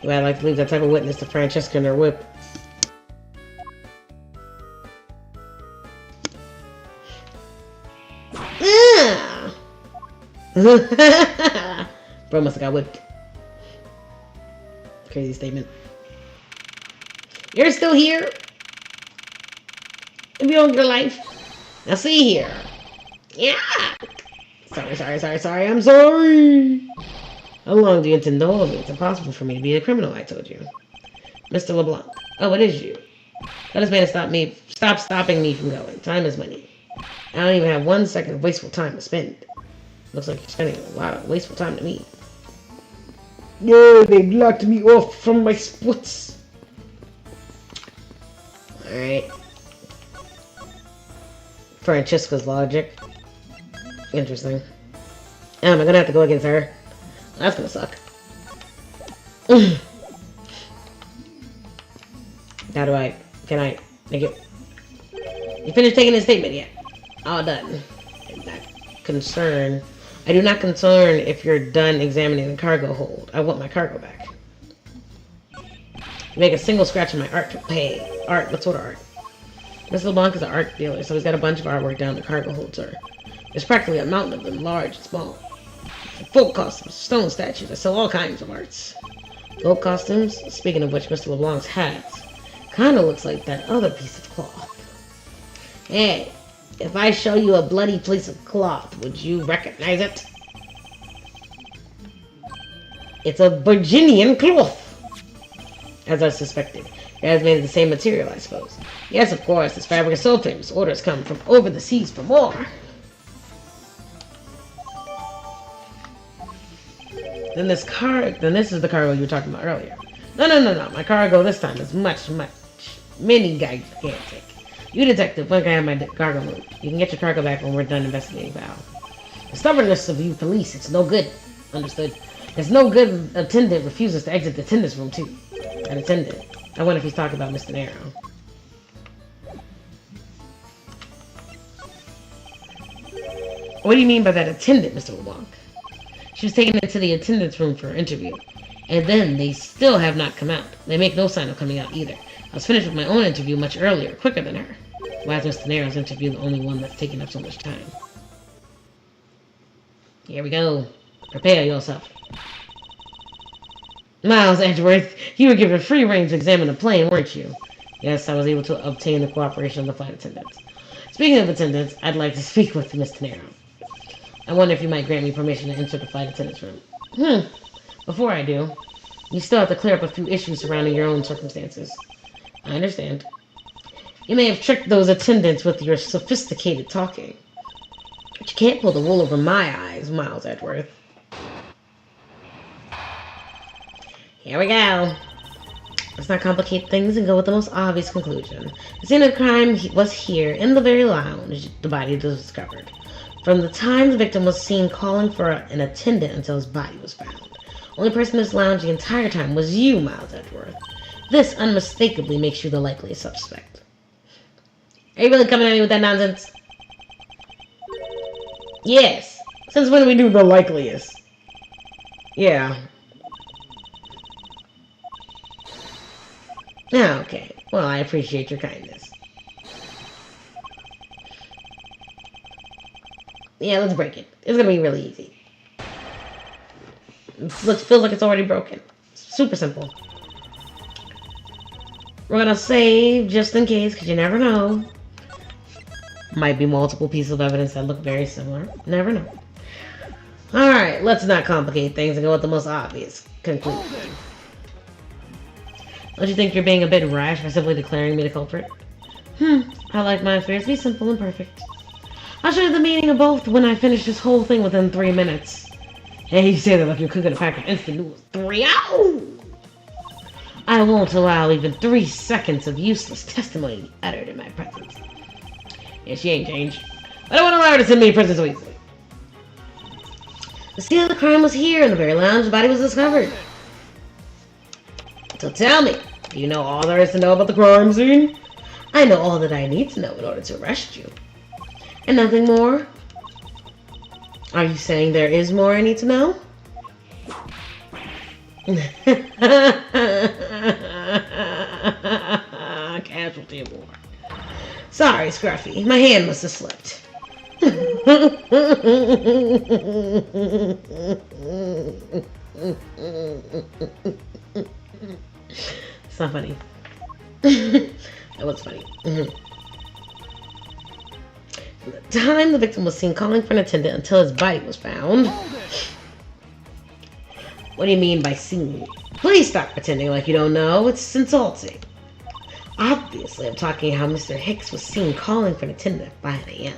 Well, I'd like to leave that type of witness to Francesca and her whip. Bro must have got whipped. Crazy statement. You're still here? If you own your life. Now see here. Yeah. Sorry. I'm sorry. How long do you intend to hold me? It's impossible for me to be a criminal, I told you. Mr. LeBlanc. Oh, it is you. Tell this man to stop stopping me from going. Time is money. I don't even have 1 second of wasteful time to spend. Looks like you're spending a lot of wasteful time to me. Yeah, they blocked me off from my sports. Alright. Francesca's logic. Interesting. Am I gonna have to go against her? That's gonna suck. How do I... Can I make it... You finished taking the statement yet? All done. I do not concern if you're done examining the cargo hold. I want my cargo back. You make a single scratch in my art. Hey, art. What sort of art? Mr. LeBlanc is an art dealer, so he's got a bunch of artwork down the cargo hold, sir. There's practically a mountain of them, large and small. Folk costumes, stone statues. I sell all kinds of arts. Folk costumes? Speaking of which, Mr. LeBlanc's hat kind of looks like that other piece of cloth. Hey, if I show you a bloody piece of cloth, would you recognize it? It's a Virginian cloth. As I suspected. It has made of the same material, I suppose. Yes, of course, this fabric is so famous. Orders come from over the seas for more. Then this is the cargo you were talking about earlier. No. My cargo this time is many gigantic. You detective, when can I have my cargo moved? You can get your cargo back when we're done investigating Val. The stubbornness of you police, it's no good. Understood. It's no good attendant refuses to exit the attendant's room too. An attendant. I wonder if he's talking about Mr. Nero. What do you mean by that attendant, Mr. LeBlanc? She was taken into the attendant's room for an interview. And then they still have not come out. They make no sign of coming out either. I was finished with my own interview much earlier, quicker than her. Why is Mr. Nero's interview the only one that's taking up so much time? Here we go. Prepare yourself. Miles Edgeworth, you were given free rein to examine the plane, weren't you? Yes, I was able to obtain the cooperation of the flight attendants. Speaking of attendants, I'd like to speak with Mr. Nero. I wonder if you might grant me permission to enter the flight attendant's room. Before I do, you still have to clear up a few issues surrounding your own circumstances. I understand. You may have tricked those attendants with your sophisticated talking. But you can't pull the wool over my eyes, Miles Edgeworth. Here we go. Let's not complicate things and go with the most obvious conclusion. The scene of the crime was here, in the very lounge the body was discovered. From the time the victim was seen calling for an attendant until his body was found. Only person in this lounge the entire time was you, Miles Edgeworth. This unmistakably makes you the likeliest suspect. Are you really coming at me with that nonsense? Yes. Since when do we do the likeliest? Yeah. Oh, okay. Well, I appreciate your kindness. Yeah, let's break it. It's gonna be really easy. Feels like it's already broken. Super simple. We're gonna save just in case, because you never know. Might be multiple pieces of evidence that look very similar. Never know. Alright, let's not complicate things and go with the most obvious conclusion. Don't you think you're being a bit rash by simply declaring me the culprit? I like my affairs to be simple and perfect. I'll show you the meaning of both when I finish this whole thing within 3 minutes. Hey, you say that like you're cooking a pack of instant noodles. 3 hours! I won't allow even 3 seconds of useless testimony to be uttered in my presence. Yeah, she ain't changed. I don't want to allow her to send me a prison so easily. The scene of the crime was here in the very lounge the body was discovered. So tell me, do you know all there is to know about the crime scene? I know all that I need to know in order to arrest you. And nothing more? Are you saying there is more I need to know? Casualty of war. Sorry, Scruffy. My hand must have slipped. It's not funny. That was funny. From the time the victim was seen calling for an attendant until his body was found. What do you mean by seen? Please stop pretending like you don't know. It's insulting. Obviously, I'm talking how Mr. Hicks was seen calling for an attendant at 5 a.m.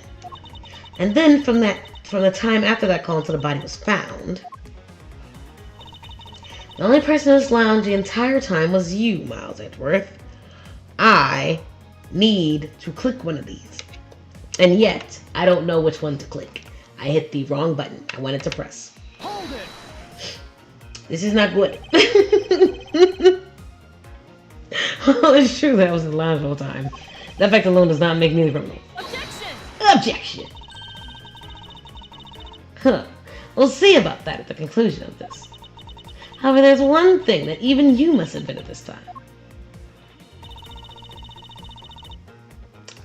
And then from the time after that call until the body was found, the only person in this lounge the entire time was you, Miles Edgeworth. I need to click one of these. And yet, I don't know which one to click. I hit the wrong button I wanted to press. Hold it. This is not good. Well, it's true that I was in the lounge the whole time. That fact alone does not make me the criminal. Objection! Objection! Huh. We'll see about that at the conclusion of this. However, there's one thing that even you must admit at this time.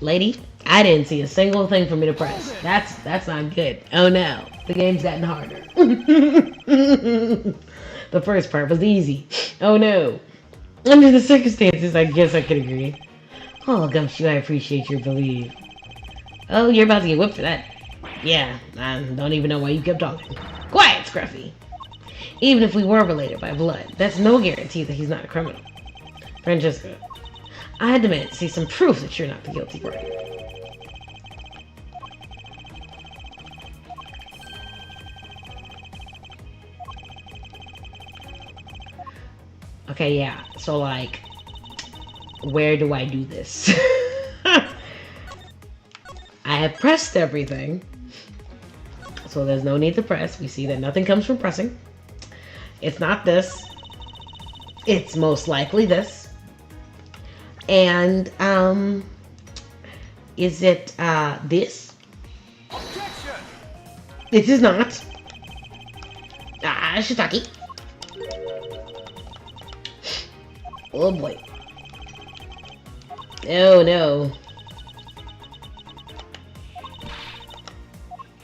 Lady, I didn't see a single thing for me to press. That's not good. Oh no, the game's gotten harder. The first part was easy. Oh no. Under the circumstances, I guess I could agree. Oh, Gumshoe, I appreciate your belief. Oh, you're about to get whipped for that. Yeah, I don't even know why you kept talking. Quiet, Scruffy. Even if we were related by blood, that's no guarantee that he's not a criminal. Francesca, I demand to see some proof that you're not the guilty party. Okay, yeah, so like, where do I do this? I have pressed everything, so there's no need to press. We see that nothing comes from pressing. It's not this. It's most likely this. And, is it, this? Objection. It is not. Shiitake. Oh boy. Oh no.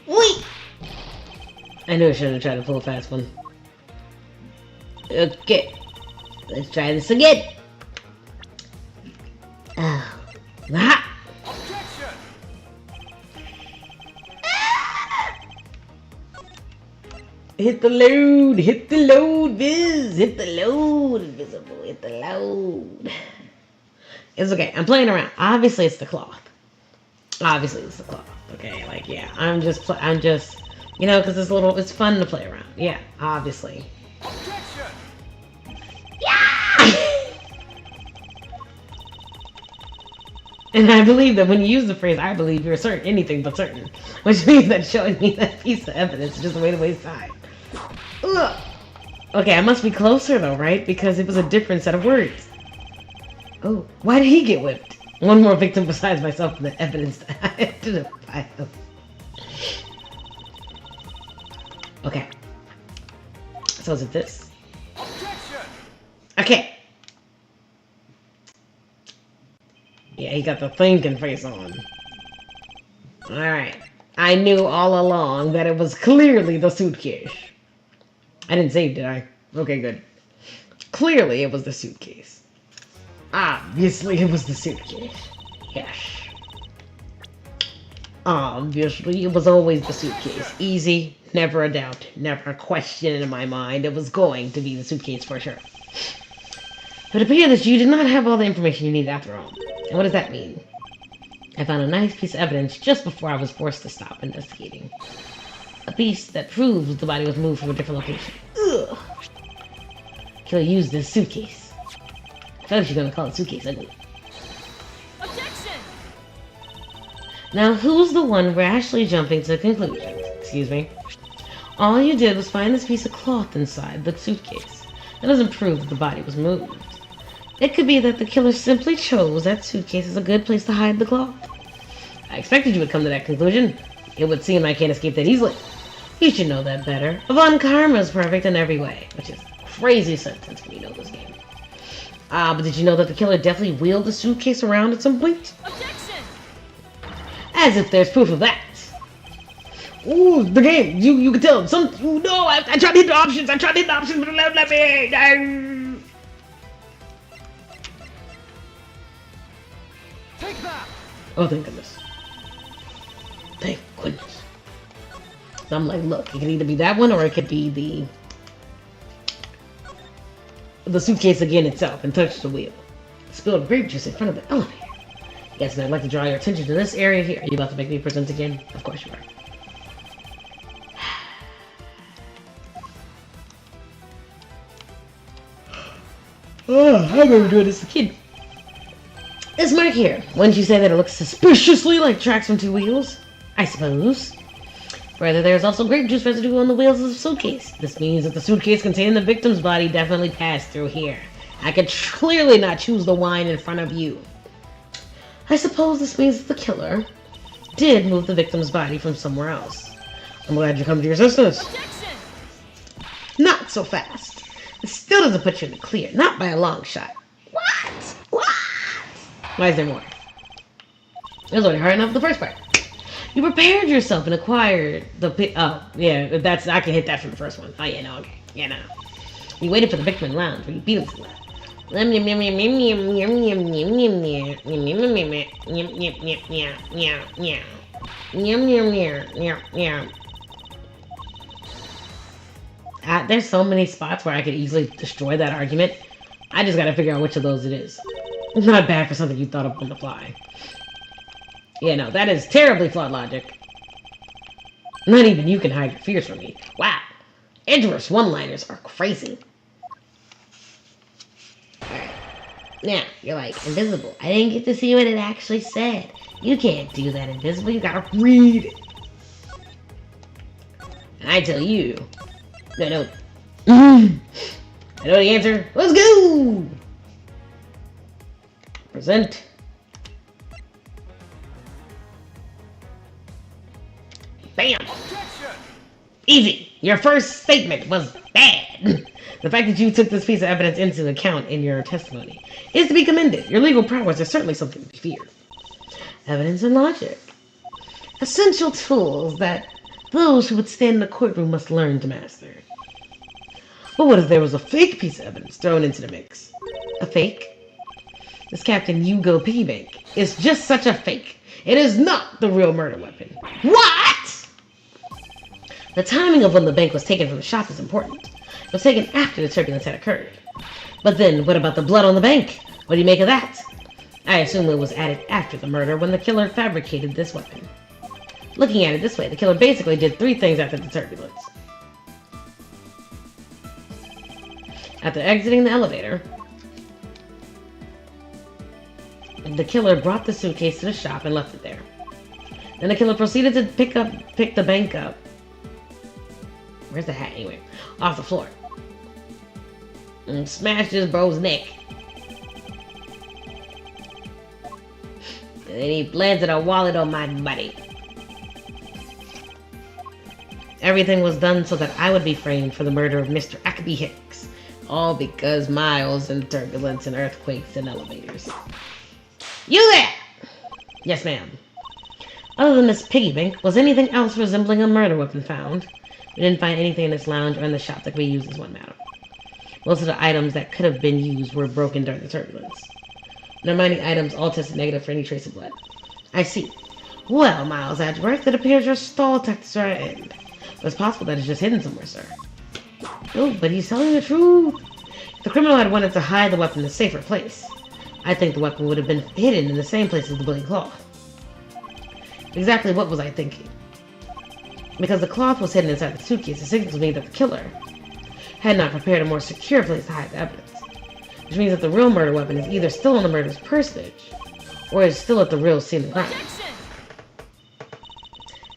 Wait! I knew I shouldn't have tried to pull a fast one. Okay. Let's try this again. Oh. Ah! Objection. Hit the load, Viz, hit the load, Invisible, hit the load. It's okay, I'm playing around. Obviously it's the cloth. Okay, like, yeah, I'm just, you know, because it's fun to play around. Yeah, obviously. Objection. Yeah! And I believe that when you use the phrase, I believe you're certain, anything but certain. Which means that showing me that piece of evidence is just a way to waste time. Ugh. Okay, I must be closer though, right? Because it was a different set of words. Oh, why did he get whipped? One more victim besides myself and the evidence that I had to file. Okay. So is it this? Objection. Okay. Yeah, he got the thinking face on. Alright. I knew all along that it was clearly the suitcase. I didn't save, did I? Okay, good. Clearly it was the suitcase. Obviously it was the suitcase. Yes. Obviously it was always the suitcase. Easy, never a doubt, never a question in my mind. It was going to be the suitcase for sure. But it appears that you did not have all the information you needed after all. And what does that mean? I found a nice piece of evidence just before I was forced to stop investigating. A piece that proves the body was moved from a different location. Ugh. Killer used this suitcase. I feel like she's gonna call it suitcase ugly. Objection! Now, who's the one rashly jumping to conclusions? Excuse me. All you did was find this piece of cloth inside the suitcase. That doesn't prove that the body was moved. It could be that the killer simply chose that suitcase as a good place to hide the cloth. I expected you would come to that conclusion. It would seem I can't escape that easily. You should know that better. Von Karma is perfect in every way, which is a crazy sentence when you know this game. But did you know that the killer definitely wheeled the suitcase around at some point? Objection! As if there's proof of that. Ooh, the game. You can tell. No, I tried to hit the options. I tried to hit the options, but it let me. Take that! Oh, thank goodness. Thank goodness. So I'm like, look, it could either be that one or it could be the suitcase again itself and touch the wheel. Spilled grape juice in front of the elevator. Yes, and I'd like to draw your attention to this area here. Are you about to make me present again? Of course you are. Oh, I remember doing this as a kid. This mark here. Wouldn't you say that it looks suspiciously like tracks from two wheels? I suppose. Further, there's also grape juice residue on the wheels of the suitcase. This means that the suitcase containing the victim's body definitely passed through here. I could clearly not choose the wine in front of you. I suppose this means that the killer did move the victim's body from somewhere else. I'm glad you come to your assistance. Objection! Not so fast. It still doesn't put you in the clear, not by a long shot. What? Why is there more? It was already hard enough the first part. You prepared yourself and acquired the oh, yeah, I can hit that from the first one. Oh, yeah, no, okay. Yeah, no. You waited for the victim in the lounge where you beat him to that. There's so many spots where I could easily destroy that argument. I just gotta figure out which of those it is. It's not bad for something you thought of on the fly. Yeah, no, that is terribly flawed logic. Not even you can hide your fears from me. Wow. Edgeworth's one-liners are crazy. Alright. Now, you're like, Invisible. I didn't get to see what it actually said. You can't do that, Invisible. You gotta read it. And I tell you... No. I know the answer. Let's go! Present. Bam! Objection! Easy. Your first statement was bad. The fact that you took this piece of evidence into account in your testimony is to be commended. Your legal prowess is certainly something to be feared. Evidence and logic. Essential tools that those who would stand in the courtroom must learn to master. But what if there was a fake piece of evidence thrown into the mix? A fake? This Captain Hugo piggy bank is just such a fake. It is not the real murder weapon. What? The timing of when the bank was taken from the shop is important. It was taken after the turbulence had occurred. But then, what about the blood on the bank? What do you make of that? I assume it was added after the murder when the killer fabricated this weapon. Looking at it this way, the killer basically did three things after the turbulence. After exiting the elevator, the killer brought the suitcase to the shop and left it there. Then the killer proceeded to pick the bank up. Where's the hat anyway? Off the floor. And smashed his bro's neck. And then he planted a wallet on my body. Everything was done so that I would be framed for the murder of Mr. Ackaby Hicks. All because miles and turbulence and earthquakes and elevators. You there! Yes, ma'am. Other than this piggy bank, was anything else resembling a murder weapon found? We didn't find anything in this lounge or in the shop that could be used as one matter. Most of the items that could have been used were broken during the turbulence. The remaining items all tested negative for any trace of blood. I see. Well, Miles Edgeworth, it appears your stall tactics are at an end. But it's possible that it's just hidden somewhere, sir. Oh, but he's telling the truth. If the criminal had wanted to hide the weapon in a safer place, I think the weapon would have been hidden in the same place as the bloody cloth. Exactly what was I thinking? Because the cloth was hidden inside the suitcase, it signals me that the killer had not prepared a more secure place to hide the evidence. Which means that the real murder weapon is either still on the murderer's personage, or is still at the real scene of the crime. Objection!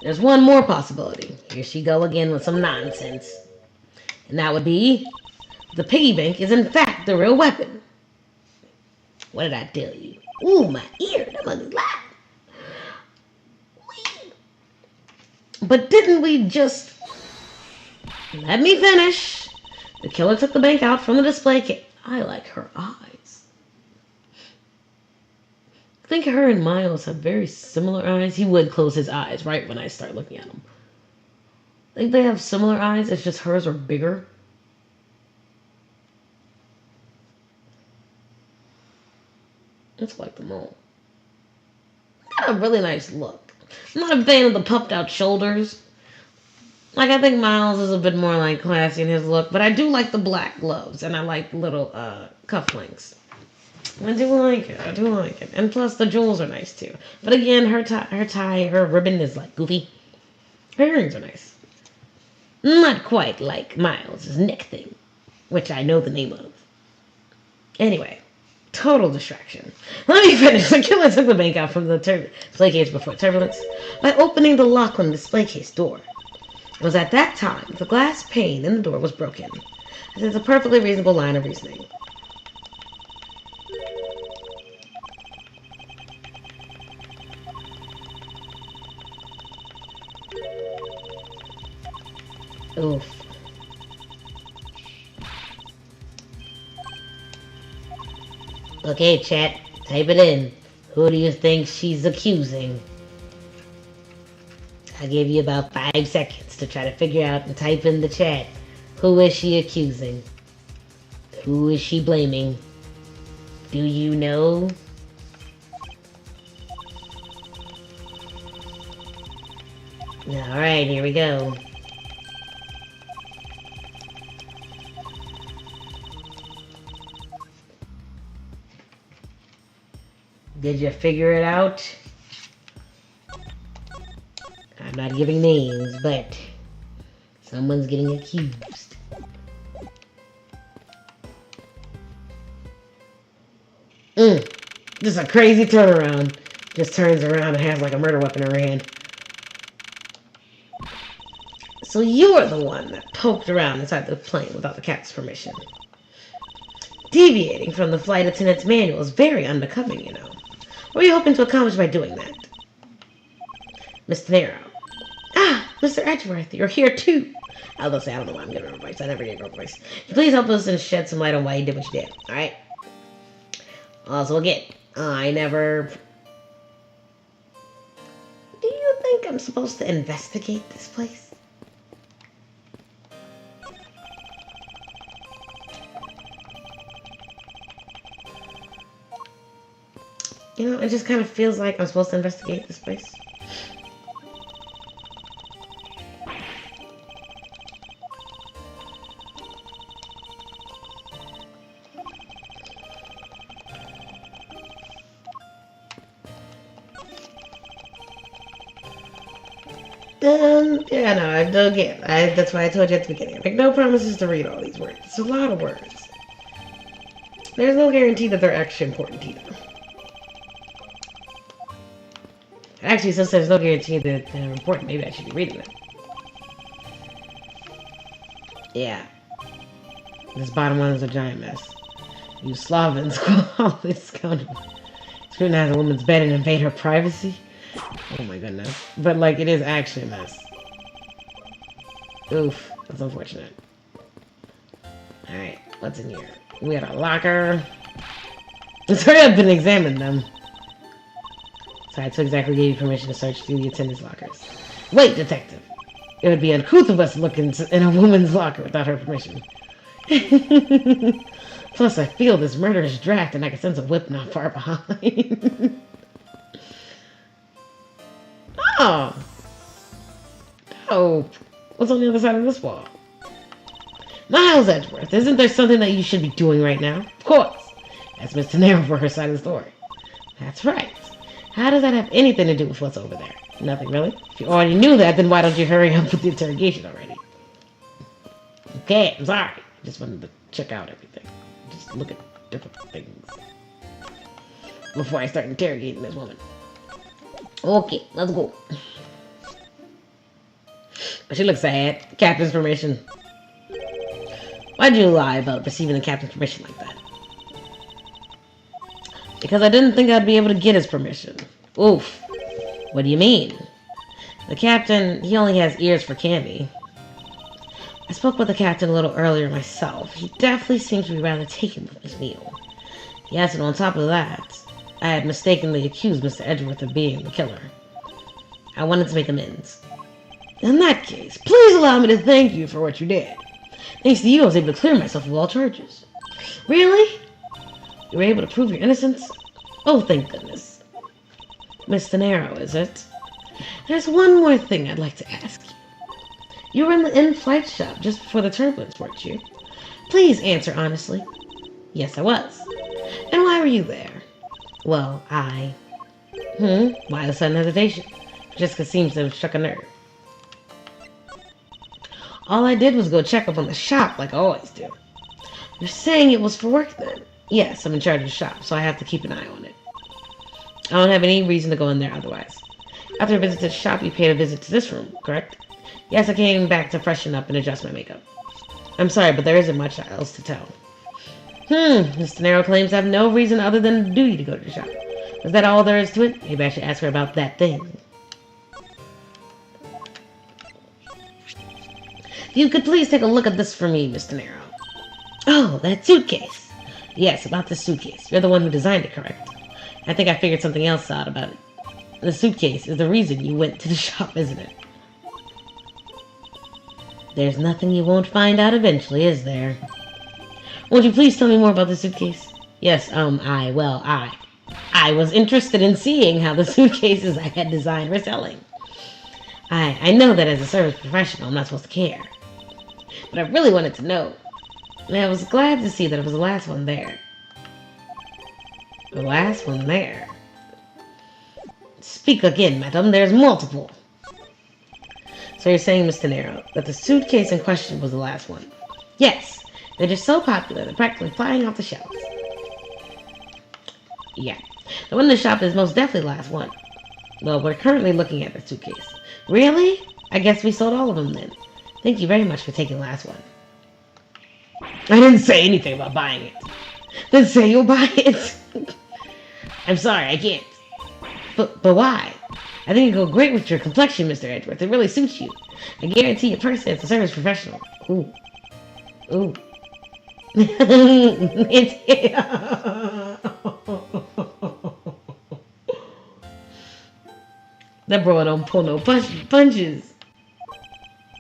There's one more possibility. Here she go again with some nonsense. And that would be, the piggy bank is in fact the real weapon. What did I tell you? Ooh, my ear, that must be loud. But didn't we just... Let me finish. The killer took the bank out from the display case. I like her eyes. I think her and Miles have very similar eyes. He would close his eyes right when I start looking at him. I think they have similar eyes, it's just hers are bigger. It's like them all. Got a really nice look. I'm not a fan of the puffed out shoulders. Like, I think Miles is a bit more, like, classy in his look. But I do like the black gloves. And I like little, cufflinks. I do like it. I do like it. And plus, the jewels are nice, too. But again, her ribbon is, like, goofy. Her earrings are nice. Not quite like Miles' neck thing. Which I know the name of. Anyway. Total distraction. Let me finish. The killer took the bank out from the display case before turbulence by opening the lock on the display case door. It was at that time the glass pane in the door was broken. It's a perfectly reasonable line of reasoning. Oof. Okay, chat. Type it in. Who do you think she's accusing? I'll give you about 5 seconds to try to figure out and type in the chat. Who is she accusing? Who is she blaming? Do you know? Alright, here we go. Did you figure it out? I'm not giving names, but someone's getting accused. This is a crazy turnaround. Just turns around and has like a murder weapon in her hand. So you're the one that poked around inside the plane without the captain's permission. Deviating from the flight attendant's manual is very unbecoming, you know. What are you hoping to accomplish by doing that? Mr. Nero. Ah, Mr. Edgeworth, you're here too. I was gonna say, I don't know why I'm giving her a voice. I never gave her a voice. Can you please help us and shed some light on why you did what you did, alright? Also, again, I never... Do you think I'm supposed to investigate this place? You know, it just kind of feels like I'm supposed to investigate this place. Yeah, no, again, that's why I told you at the beginning. I make no promises to read all these words. It's a lot of words. There's no guarantee that they're actually important either. Actually, since there's no guarantee that they're important, maybe I should be reading them. Yeah. This bottom one is a giant mess. You Slavins call this scoundrel. Scrutinize a woman's bed and invade her privacy? Oh my goodness. But, like, it is actually a mess. Oof. That's unfortunate. Alright, what's in here? We got a locker. Let's hurry up and examine them. So I took exactly gave you permission to search through the attendant's lockers. Wait, detective. It would be uncouth of us to look in a woman's locker without her permission. Plus, I feel this murderous draft and I can sense a whip not far behind. Oh! Oh! What's on the other side of this wall? Miles Edgeworth, isn't there something that you should be doing right now? Of course! That's Mr. Nero for her side of the story. That's right. How does that have anything to do with what's over there? Nothing, really? If you already knew that, then why don't you hurry up with the interrogation already? Okay, I'm sorry. I just wanted to check out everything. Just look at different things. Before I start interrogating this woman. Okay, let's go. But she looks sad. Captain's permission. Why'd you lie about receiving the captain's permission like that? Because I didn't think I'd be able to get his permission. Oof. What do you mean? The captain, he only has ears for candy. I spoke with the captain a little earlier myself. He definitely seems to be rather taken with his meal. Yes, and on top of that, I had mistakenly accused Mr. Edgeworth of being the killer. I wanted to make amends. In that case, please allow me to thank you for what you did. Thanks to you, I was able to clear myself of all charges. Really? You were able to prove your innocence? Oh, thank goodness. Miss Thanero, is it? There's one more thing I'd like to ask you. You were in the in-flight shop just before the turbulence, weren't you? Please answer honestly. Yes, I was. And why were you there? Well, Why the sudden hesitation? Jessica seems to have struck a nerve. All I did was go check up on the shop like I always do. You're saying it was for work then? Yes, I'm in charge of the shop, so I have to keep an eye on it. I don't have any reason to go in there otherwise. After a visit to the shop, you paid a visit to this room, correct? Yes, I came back to freshen up and adjust my makeup. I'm sorry, but there isn't much else to tell. Miss Thanero claims I have no reason other than duty to go to the shop. Is that all there is to it? Maybe I should ask her about that thing. If you could please take a look at this for me, Miss Thanero. Oh, that suitcase. Yes, about the suitcase. You're the one who designed it, correct? I think I figured something else out about it. The suitcase is the reason you went to the shop, isn't it? There's nothing you won't find out eventually, is there? Won't you please tell me more about the suitcase? Yes, I was interested in seeing how the suitcases I had designed were selling. I know that as a service professional, I'm not supposed to care. But I really wanted to know. And I was glad to see that it was the last one there. The last one there? Speak again, madam. There's multiple. So you're saying, Miss Thanero, that the suitcase in question was the last one? Yes. They're just so popular, they're practically flying off the shelves. Yeah. The one in the shop is most definitely the last one. Well, we're currently looking at the suitcase. Really? I guess we sold all of them then. Thank you very much for taking the last one. I didn't say anything about buying it. Then say you'll buy it. I'm sorry, I can't. But why? I think it'd go great with your complexion, Mr. Edgeworth. It really suits you. I guarantee your person is a service professional. Ooh. Ooh. That bro don't pull no punches.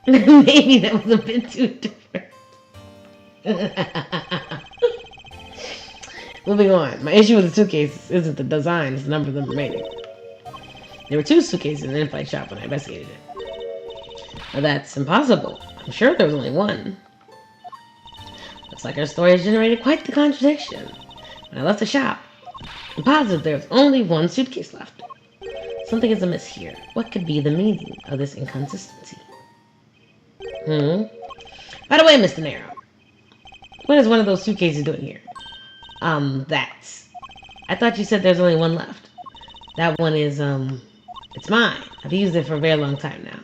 Maybe that was a bit too different. Moving on. My issue with the suitcase isn't the design, it's the number of them remaining. There were 2 suitcases in the in-flight shop when I investigated it. Now that's impossible. I'm sure there was only one. Looks like our story has generated quite the contradiction. When I left the shop, I'm positive there was only 1 suitcase left. Something is amiss here. What could be the meaning of this inconsistency? By the way, Mr. Thanero, what is one of those suitcases doing here? That's... I thought you said there's only 1 left. That one is, it's mine. I've used it for a very long time now.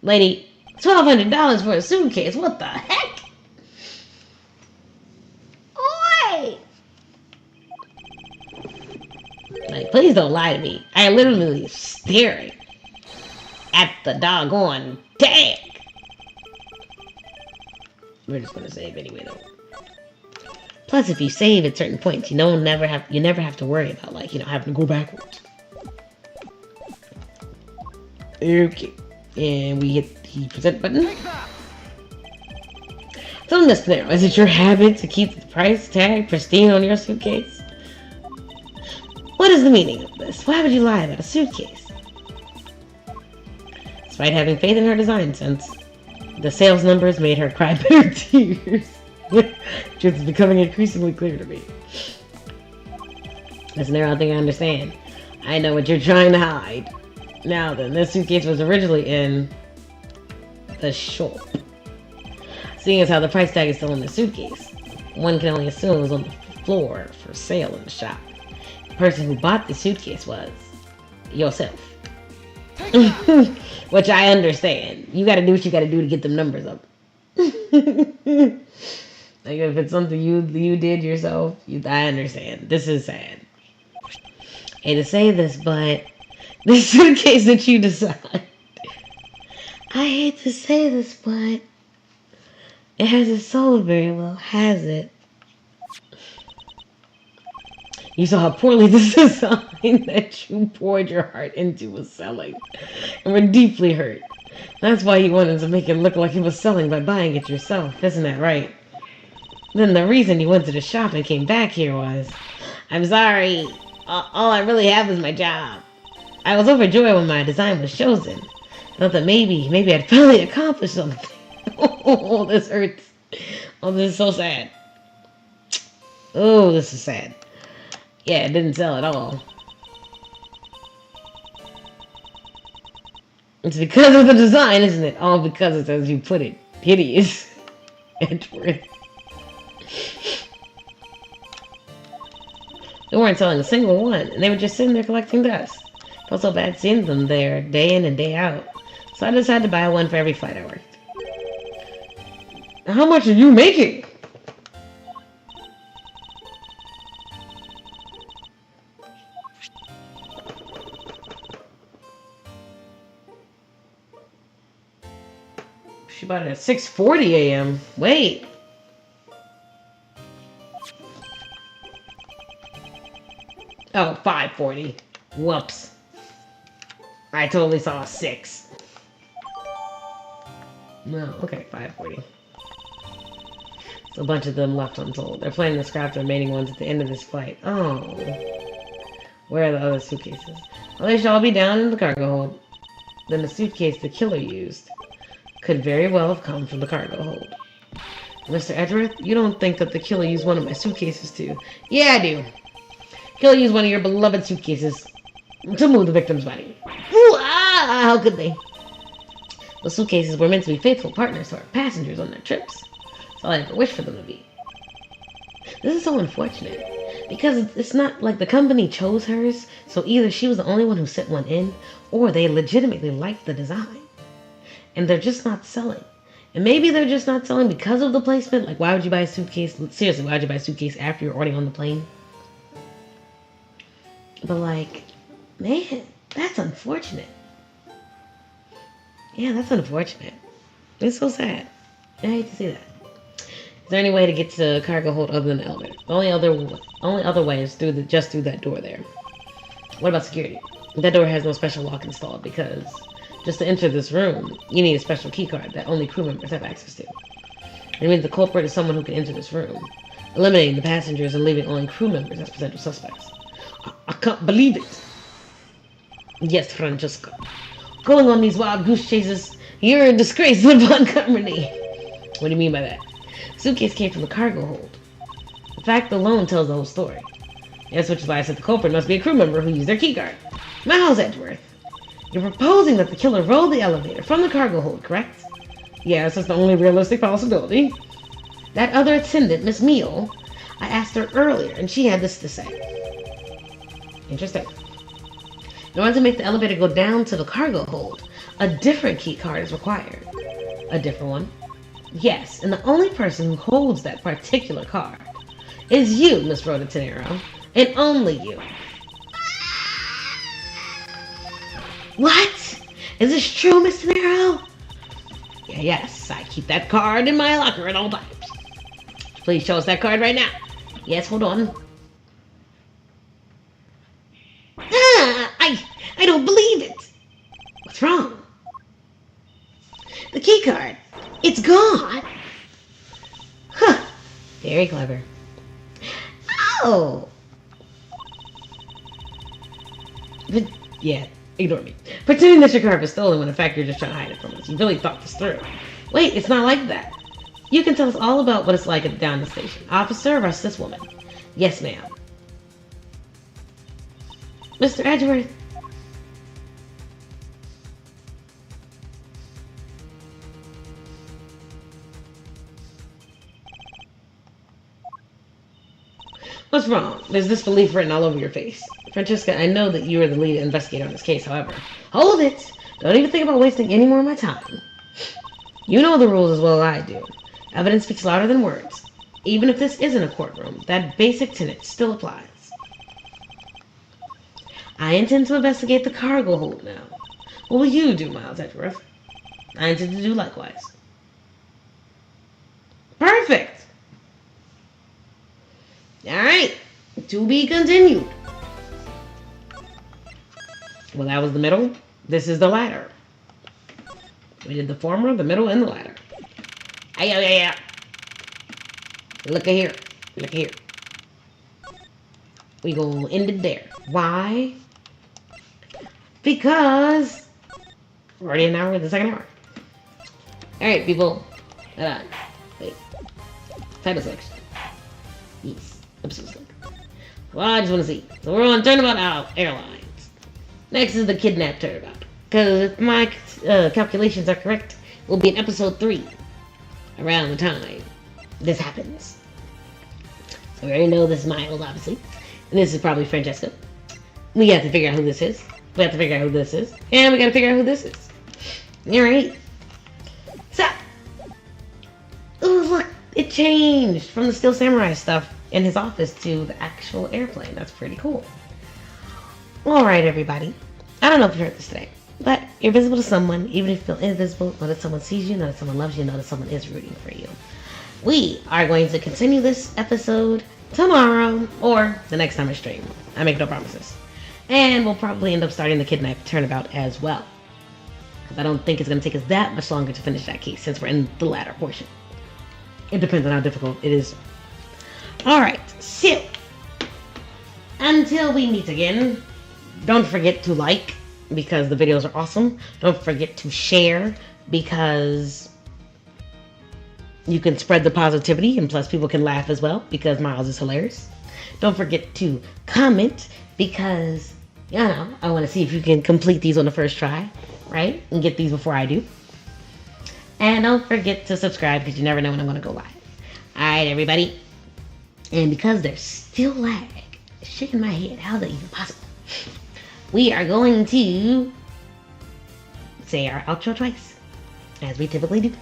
Lady, $1,200 for a suitcase? What the heck? Oi! Like, please don't lie to me. I literally was staring at the doggone tag. We're just gonna save anyway, though. Plus, if you save at certain points, you never have to worry about, like, having to go backwards. Okay, and we hit the present button. So, Miss Thanero, is it your habit to keep the price tag pristine on your suitcase? What is the meaning of this? Why would you lie about a suitcase? Despite having faith in her design sense, the sales numbers made her cry bitter tears. Truth is becoming increasingly clear to me. Miss Thanero, I think I understand. I know what you're trying to hide. Now then, this suitcase was originally in the shop. Seeing as how the price tag is still on the suitcase, one can only assume it was on the floor for sale in the shop. The person who bought the suitcase was yourself. Which I understand. You gotta do what you gotta do to get them numbers up. Like, if it's something you did yourself, I understand. This is sad. Hate to say this, but this suitcase that you designed, I hate to say this, but it hasn't sold very well, has it? You saw how poorly this design that you poured your heart into was selling, and were deeply hurt. That's why you wanted to make it look like he was selling by buying it yourself, isn't that right? Then the reason you went to the shop and came back here was... I'm sorry. All I really have is my job. I was overjoyed when my design was chosen. Thought that maybe I'd finally accomplished something. Oh, this hurts. Oh, this is so sad. Oh, this is sad. Yeah, it didn't sell at all. It's because of the design, isn't it? All because it's, as you put it, hideous. Edgeworth. They weren't selling a single one, and they were just sitting there collecting dust. Felt so bad seeing them there day in and day out. So I decided to buy one for every flight I worked. How much are you making? She bought it at 6:40 a.m. Wait. Oh, 5:40. Whoops. I totally saw a 6. No, okay, 5:40. So a bunch of them left unsold. They're planning to scrap the remaining ones at the end of this flight. Oh. Where are the other suitcases? Well, they should all be down in the cargo hold. Then the suitcase the killer used could very well have come from the cargo hold. Mr. Edgeworth, you don't think that the killer used one of my suitcases too? Yeah, I do. Killer used one of your beloved suitcases to move the victim's body. Ooh, how could they? The suitcases were meant to be faithful partners to our passengers on their trips. That's all I ever wished for them to be. This is so unfortunate, because it's not like the company chose hers, so either she was the only one who sent one in, or they legitimately liked the design. And they're just not selling. And maybe they're just not selling because of the placement. Like, why would you buy a suitcase? Seriously, why would you buy a suitcase after you're already on the plane? But like, man, that's unfortunate. Yeah, that's unfortunate. It's so sad. I hate to see that. Is there any way to get to the cargo hold other than the elevator? The only other way is just through that door there. What about security? That door has no special lock installed because just to enter this room, you need a special key card that only crew members have access to. It means the culprit is someone who can enter this room, eliminating the passengers and leaving only crew members as potential suspects. I can't believe it. Yes, Francesca. Going on these wild goose chases, you're a disgrace to the Bond Company. What do you mean by that? Suitcase came from the cargo hold. The fact alone tells the whole story. Yes, which is why I said the culprit must be a crew member who used their keycard. Miles Edgeworth, you're proposing that the killer rode the elevator from the cargo hold, correct? Yes, that's the only realistic possibility. That other attendant, Miss Meal, I asked her earlier, and she had this to say. Interesting. In order to make the elevator go down to the cargo hold, a different key card is required. A different one? Yes, and the only person who holds that particular card is you, Miss Rhoda Tenero, and only you. What? Is this true, Miss Tenero? Yes, I keep that card in my locker at all times. Please show us that card right now. Yes, hold on. I don't believe it. What's wrong? The key card. It's gone. Huh. Very clever. Oh. But, yeah, ignore me. Pretending that your card was stolen when in fact you're just trying to hide it from us. You really thought this through. Wait, it's not like that. You can tell us all about what it's like down the station. Officer, arrest this woman. Yes, ma'am. Mr. Edgeworth. What's wrong? There's disbelief written all over your face. Francesca, I know that you are the lead investigator on this case, however. Hold it! Don't even think about wasting any more of my time. You know the rules as well as I do. Evidence speaks louder than words. Even if this isn't a courtroom, that basic tenet still applies. I intend to investigate the cargo hold now. What will you do, Miles Edgeworth? I intend to do likewise. Perfect! Alright, to be continued. Well, that was the middle. This is the ladder. We did the former, the middle, and the latter. Yeah. Look at here. Look here. We gonna end it there. Why? Because we're already an hour in the second hour. Alright, people. Hold on. Wait. Title selection. Yes. Episode select. Well, I just want to see. So we're on Turnabout Airlines. Next is the kidnapped Turnabout. Because if my calculations are correct, we'll be in episode 3. Around the time this happens. So we already know this is Miles, obviously. And this is probably Francesca. We have to figure out who this is. We have to figure out who this is. And we gotta figure out who this is. Alright. So. Ooh, look. It changed from the Steel Samurai stuff in his office to the actual airplane. That's pretty cool. Alright, everybody. I don't know if you heard this today. But you're visible to someone, even if you feel invisible. Know that someone sees you, know that someone loves you, know that someone is rooting for you. We are going to continue this episode tomorrow or the next time I stream. I make no promises. And we'll probably end up starting the kidnapped Turnabout as well. Because I don't think it's going to take us that much longer to finish that case since we're in the latter portion. It depends on how difficult it is. Alright, so until we meet again, don't forget to like because the videos are awesome. Don't forget to share because you can spread the positivity and plus people can laugh as well because Miles is hilarious. Don't forget to comment because, you know, I want to see if you can complete these on the first try, right? And get these before I do. And don't forget to subscribe because you never know when I'm going to go live. Alright, everybody. And because there's still lag, it's shaking my head. How is that even possible? We are going to say our outro twice, as we typically do.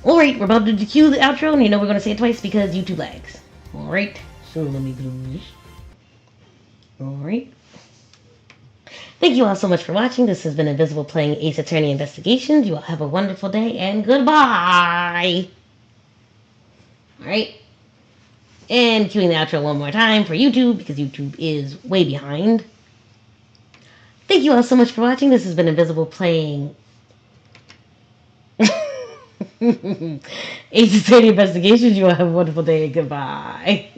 Alright, we're about to cue the outro, and you know we're going to say it twice because YouTube lags. Alright, so let me do this. Alright. Thank you all so much for watching. This has been Invisyble playing Ace Attorney Investigations. You all have a wonderful day, and goodbye! Alright. And cueing the outro one more time for YouTube, because YouTube is way behind. Thank you all so much for watching. This has been Invisyble playing Ace Attorney Investigations. You all have a wonderful day, and goodbye.